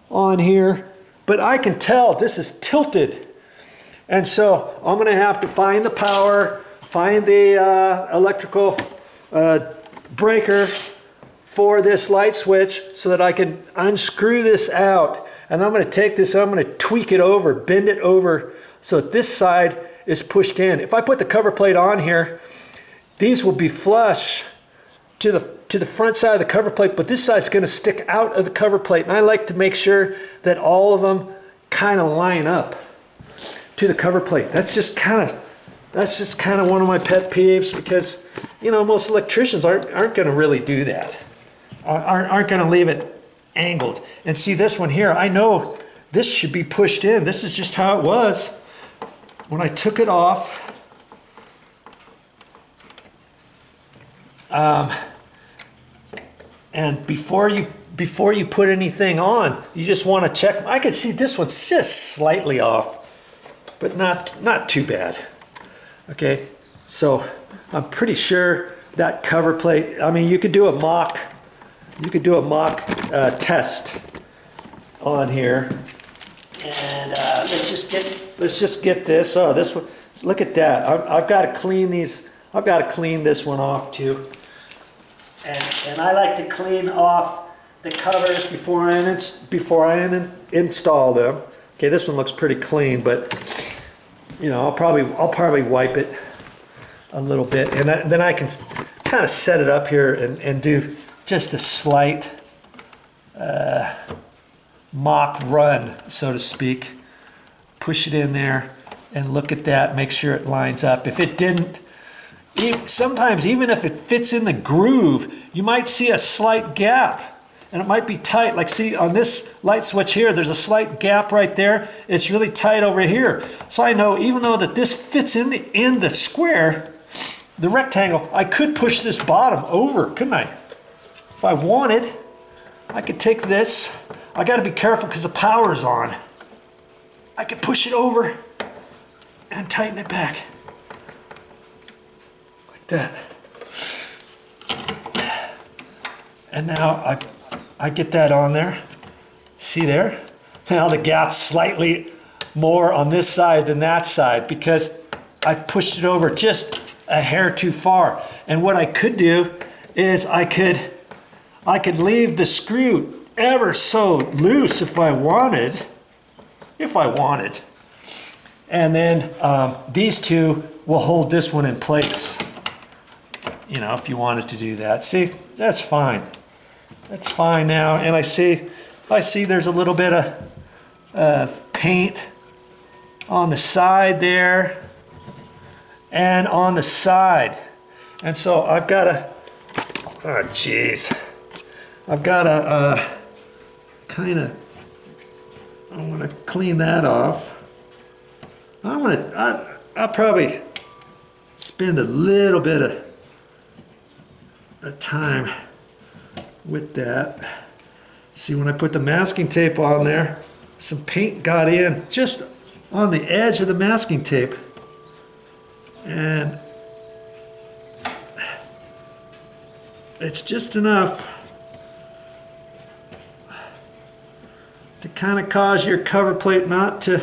on here, but I can tell this is tilted. And so I'm going to have to find the power, find the electrical breaker for this light switch so that I can unscrew this out. And I'm going to take this, I'm going to tweak it over, bend it over so that this side is pushed in. If I put the cover plate on here, these will be flush to the front side of the cover plate, but this side's going to stick out of the cover plate. And I like to make sure that all of them kind of line up to the cover plate. That's just kind of one of my pet peeves, because you know most electricians aren't going to really do that. Aren't going to leave it angled. And see this one here, I know this should be pushed in. This is just how it was when I took it off. And before you put anything on, you just want to check. I can see this one's just slightly off, but not too bad. Okay, so I'm pretty sure that cover plate, I mean, you could do a mock test on here. And let's just get this. Oh, this one, look at that. I've got to clean these. I've got to clean this one off too. And I like to clean off the covers before I install them. Okay, this one looks pretty clean, but you know, I'll probably wipe it a little bit, and then I can kind of set it up here and do just a slight mock run, so to speak. Push it in there and look at that, make sure it lines up. If it didn't, sometimes even if it fits in the groove, you might see a slight gap and it might be tight. Like see on this light switch here, there's a slight gap right there. It's really tight over here. So I know even though that this fits in the square, the rectangle, I could push this bottom over, couldn't I? If I wanted, I could take this. I got to be careful because the power's on. I could push it over and tighten it back. Like that. And now I get that on there. See there? Now the gap's slightly more on this side than that side because I pushed it over just a hair too far. And what I could do is I could leave the screw ever so loose if I wanted. And then these two will hold this one in place. You know, if you wanted to do that. See, that's fine. That's fine now. And I see there's a little bit of paint on the side there and on the side. And so I've got to, oh geez. I've got to I want to clean that off. I'll probably spend a little bit of time with that. See, when I put the masking tape on there, some paint got in just on the edge of the masking tape. And it's just enough to kind of cause your cover plate not to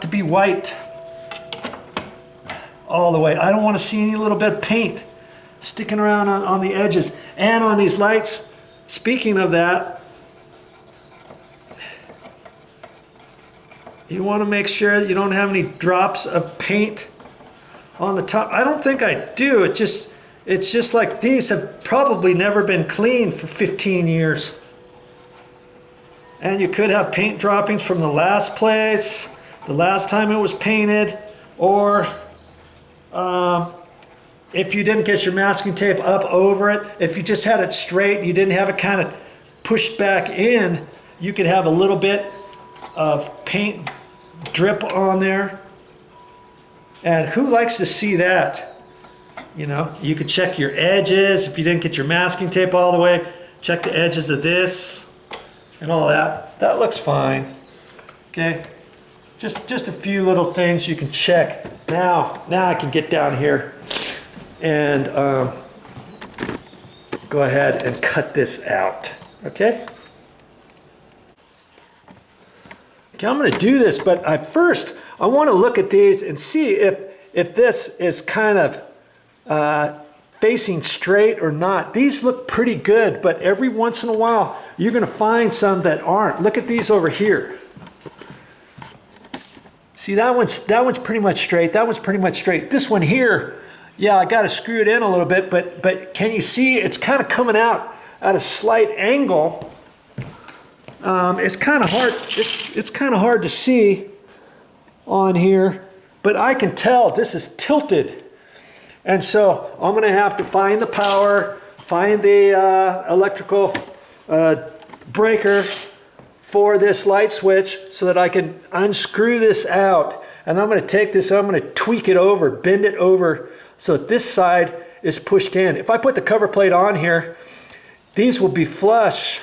be white all the way. I don't want to see any little bit of paint sticking around on the edges and on these lights. Speaking of that, you want to make sure that you don't have any drops of paint on the top. I don't think I do. It's just like these have probably never been cleaned for 15 years. And you could have paint droppings from the last place, the last time it was painted, or if you didn't get your masking tape up over it, if you just had it straight, you didn't have it kind of pushed back in, you could have a little bit of paint drip on there. And who likes to see that? You know, you could check your edges if you didn't get your masking tape all the way. Check the edges of this and all that. That looks fine. Okay, just a few little things you can check. Now I can get down here and go ahead and cut this out. Okay. Okay, I'm going to do this, but first I want to look at these and see if this is kind of facing straight or not. These look pretty good, but every once in a while you're going to find some that aren't. Look at these over here. See, that one's pretty much straight. That one's pretty much straight. This one here, yeah, I got to screw it in a little bit, but can you see it's kind of coming out at a slight angle? It's kind of hard. It's kind of hard to see on here, but I can tell this is tilted, and so I'm going to have to find the power, find the electrical breaker for this light switch so that I can unscrew this out. And I'm going to take this, I'm going to tweak it over, bend it over so that this side is pushed in. If I put the cover plate on here, these will be flush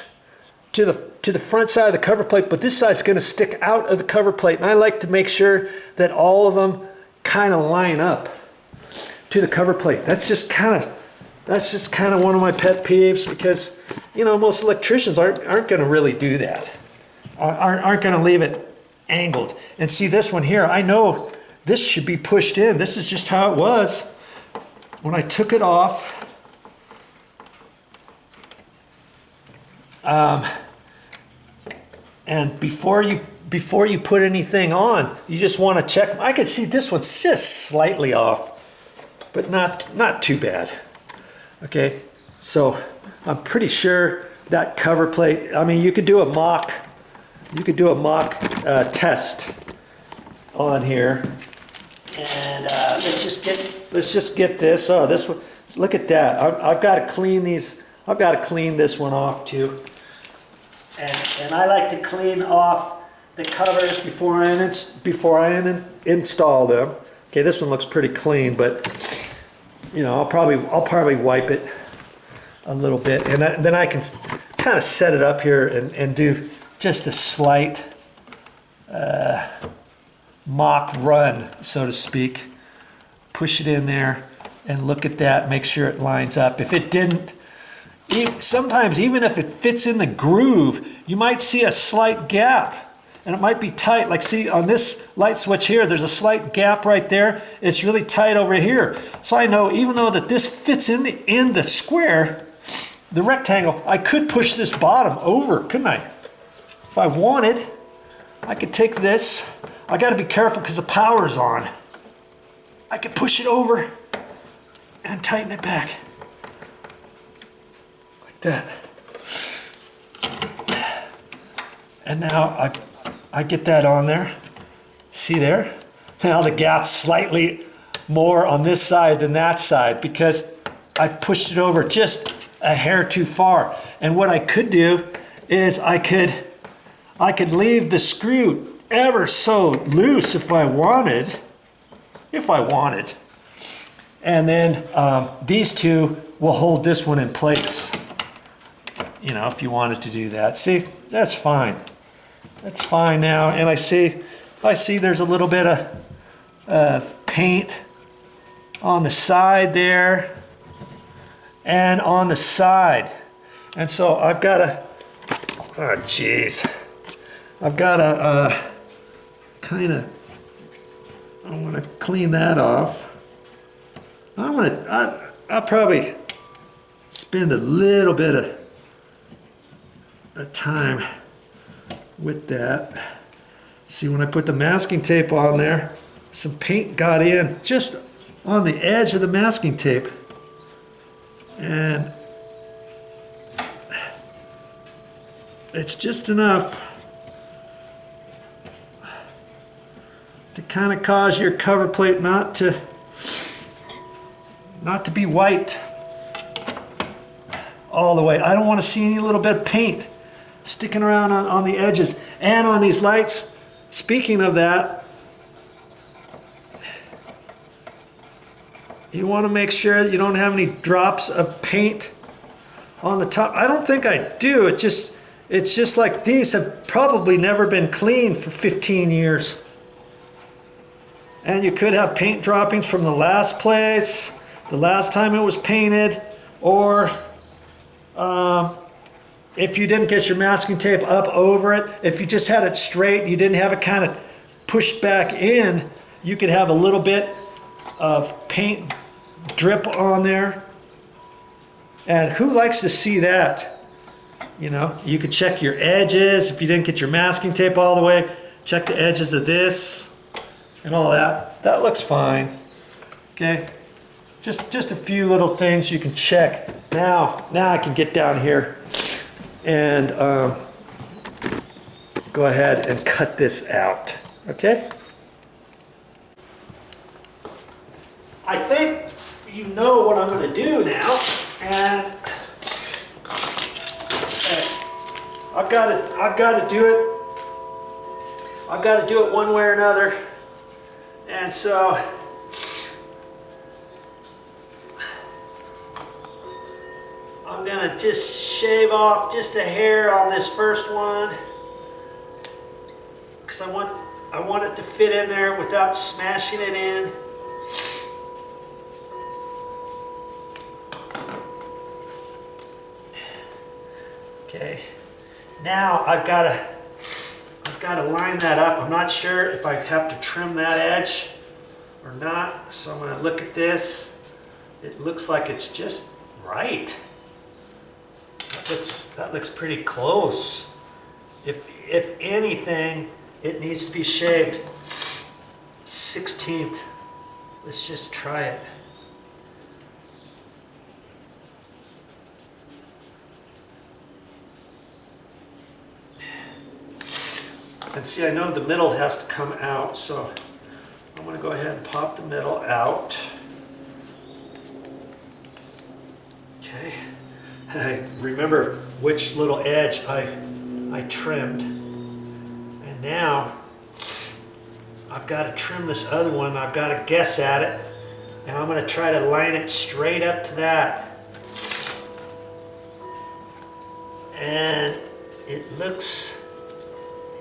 to the front side of the cover plate, but this side's going to stick out of the cover plate. And I like to make sure that all of them kind of line up to the cover plate. That's just kind of one of my pet peeves, because you know most electricians aren't going to really do that. Aren't going to leave it angled. And see this one here, I know this should be pushed in. This is just how it was when I took it off. And before you put anything on, you just want to check. I could see this one's just slightly off, but not too bad. Okay, so I'm pretty sure that cover plate, I mean, you could do a mock test on here, and let's just get this. Oh, this one, look at that. I've got to clean these. I've got to clean this one off too. And I like to clean off the covers before I install them. Okay, this one looks pretty clean, but you know, I'll probably wipe it a little bit, and then I can kind of set it up here and do just a slight mock run, so to speak. Push it in there and look at that, make sure it lines up. If it didn't, sometimes even if it fits in the groove, you might see a slight gap and it might be tight. Like see on this light switch here, there's a slight gap right there. It's really tight over here. So I know even though that this fits in the square, the rectangle, I could push this bottom over, couldn't I? If I wanted, I could take this. I got to be careful because the power's on. I could push it over and tighten it back. Like that. And now I get that on there. See there? Now the gap's slightly more on this side than that side because I pushed it over just a hair too far. And what I could do is I could leave the screw ever so loose if I wanted. And then these two will hold this one in place. You know, if you wanted to do that. See, that's fine. That's fine now. And I see there's a little bit of paint on the side there and on the side. And so I've got to, oh geez, I've got to kind of, I want to clean that off. I'll probably spend a little bit of time with that. See, when I put the masking tape on there, some paint got in just on the edge of the masking tape. And it's just enough to kind of cause your cover plate not to be white all the way. I don't want to see any little bit of paint sticking around on the edges and on these lights. Speaking of that, you want to make sure that you don't have any drops of paint on the top. I don't think I do. It's just like these have probably never been cleaned for 15 years. And you could have paint droppings from the last place, the last time it was painted, or if you didn't get your masking tape up over it, if you just had it straight, you didn't have it kind of pushed back in, you could have a little bit of paint drip on there. And who likes to see that? You know, you could check your edges. If you didn't get your masking tape all the way, check the edges of this and all that. That looks fine. Okay, just a few little things you can check. Now I can get down here and go ahead and cut this out. Okay. I think you know what I'm going to do now, and I've got to do it. I've got to do it one way or another, and so I'm going to just shave off just a hair on this first one, because I want it to fit in there without smashing it in. Okay, now I've got to line that up. I'm not sure if I have to trim that edge or not, so I'm going to look at this. It looks like it's just right. That looks pretty close. If anything, it needs to be shaved 1/16. Let's just try it. And see, I know the middle has to come out, so I'm going to go ahead and pop the middle out. Okay. I remember which little edge I trimmed. And now I've got to trim this other one. I've got to guess at it. And I'm going to try to line it straight up to that. And it looks,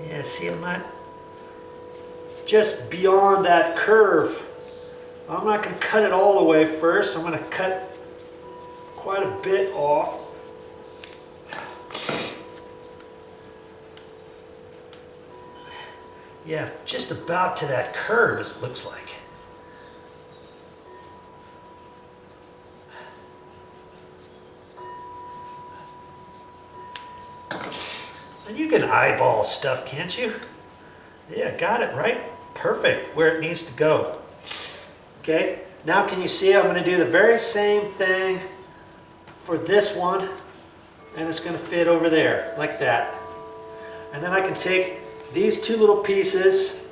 yeah, see, I'm not just beyond that curve. I'm not going to cut it all the way first. I'm going to cut quite a bit off. Yeah, just about to that curve, it looks like. And you can eyeball stuff, can't you? Yeah, got it right. Perfect, where it needs to go. Okay, now can you see I'm going to do the very same thing for this one, and it's going to fit over there like that. And then I can take these two little pieces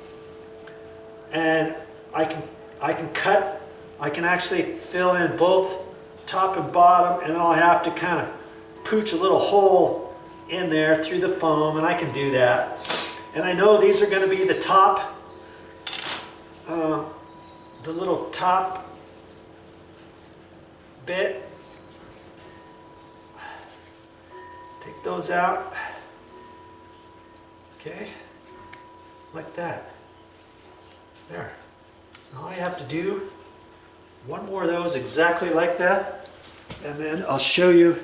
and I can cut, I can actually fill in both top and bottom, and then I'll have to kind of pooch a little hole in there through the foam, and I can do that. And I know these are going to be the top, the little top bit Take those out. Okay, like that. There. All I have to do, one more of those exactly like that, and then I'll show you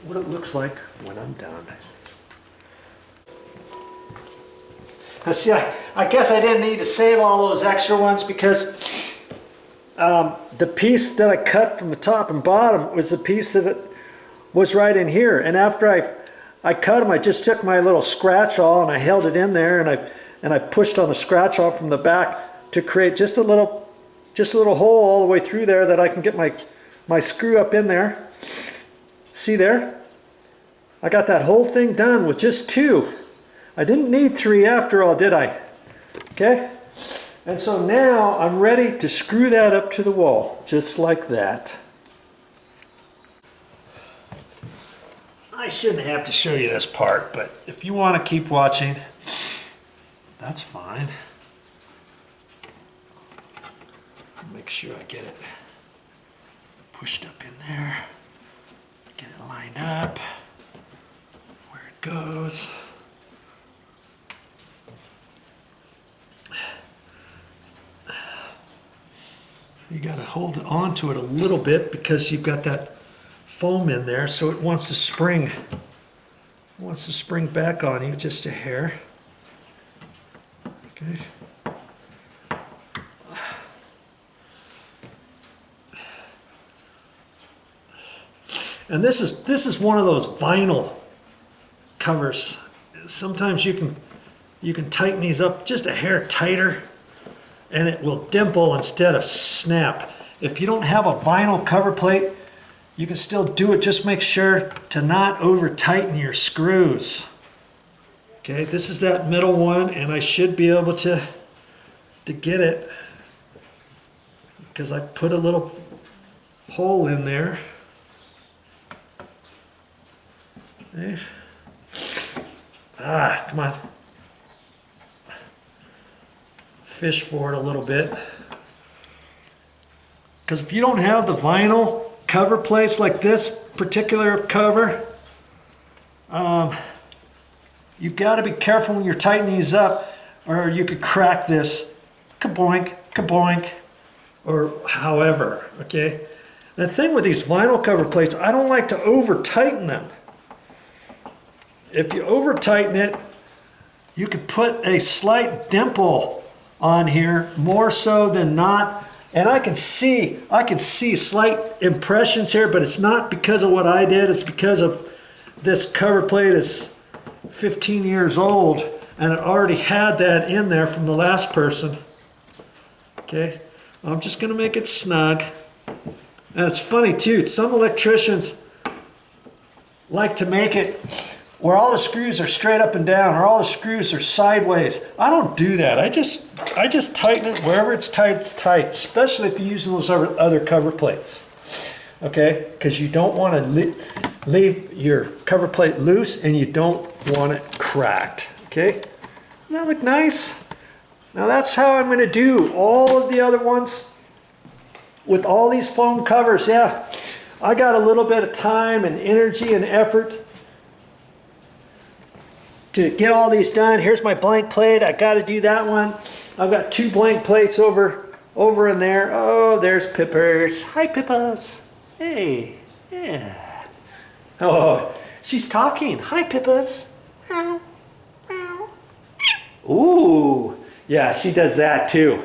what it looks like when I'm done. Now see, I guess I didn't need to save all those extra ones because the piece that I cut from the top and bottom was the piece that was right in here. And after I cut them, I just took my little scratch awl and I held it in there, and I pushed on the scratch awl from the back to create just a little hole all the way through there that I can get my screw up in there. See there? I got that whole thing done with just 2. I didn't need 3 after all, did I? Okay? And so now I'm ready to screw that up to the wall, just like that. I shouldn't have to show you this part, but if you want to keep watching, that's fine. Make sure I get it pushed up in there, get it lined up, where it goes. You got to hold on to it a little bit because you've got that foam in there, so it wants to spring. It wants to spring back on you just a hair. Okay. And this is one of those vinyl covers. Sometimes you can tighten these up just a hair tighter, and it will dimple instead of snap. If you don't have a vinyl cover plate, you can still do it. Just make sure to not over tighten your screws. Okay, this is that middle one, and I should be able to get it because I put a little hole in there. Okay. Come on. Fish for it a little bit. Because if you don't have the vinyl cover plates like this particular cover, you've got to be careful when you're tightening these up, or you could crack this. Kaboink, kaboink, or however, okay? The thing with these vinyl cover plates, I don't like to over tighten them. If you over tighten it, you could put a slight dimple on here more so than not. And I can see slight impressions here, but it's not because of what I did. It's because of this cover plate is 15 years old and it already had that in there from the last person. Okay, I'm just gonna make it snug. And it's funny too, some electricians like to make it where all the screws are straight up and down, or all the screws are sideways. I don't do that. I just tighten it wherever it's tight, especially if you're using those other cover plates. Okay, because you don't want to leave your cover plate loose, and you don't want it cracked. Okay, doesn't that look nice? Now that's how I'm going to do all of the other ones with all these foam covers. Yeah, I got a little bit of time and energy and effort to get all these done. Here's my blank plate. I got to do that one. I've got 2 blank plates over in there. Oh, there's Pippers. Hi, Pippas. Hey, yeah. Oh, she's talking. Hi, Pippas. Meow, meow. Ooh, yeah, she does that too.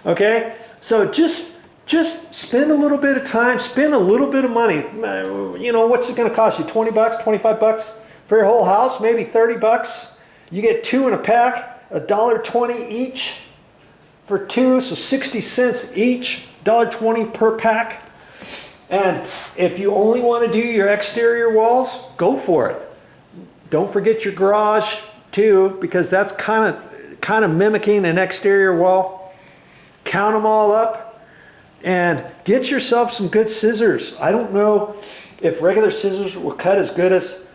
Okay, so just spend a little bit of time, spend a little bit of money. You know, what's it going to cost you? 20 bucks, 25 bucks? For your whole house, maybe 30 bucks. You get 2 in a pack, $1.20 each for 2, so 60 cents each, $1.20 per pack. And if you only want to do your exterior walls, go for it. Don't forget your garage too, because that's kind of mimicking an exterior wall. Count them all up and get yourself some good scissors. I don't know if regular scissors will cut as good as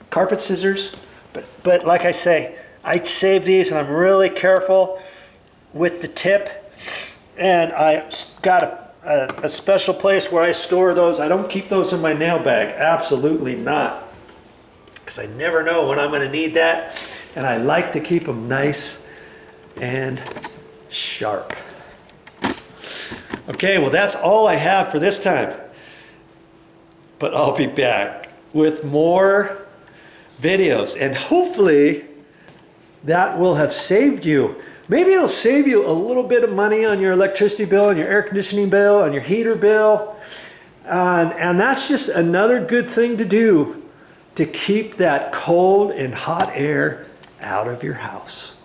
carpet scissors, but like I say, I save these and I'm really careful with the tip, and I got a special place where I store those. I don't keep those in my nail bag. Absolutely not. Because I never know when I'm going to need that. And I like to keep them nice and sharp. Okay, well that's all I have for this time. But I'll be back with more videos. And hopefully that will have saved you. Maybe it'll save you a little bit of money on your electricity bill, on your air conditioning bill, on your heater bill. And that's just another good thing to do to keep that cold and hot air out of your house.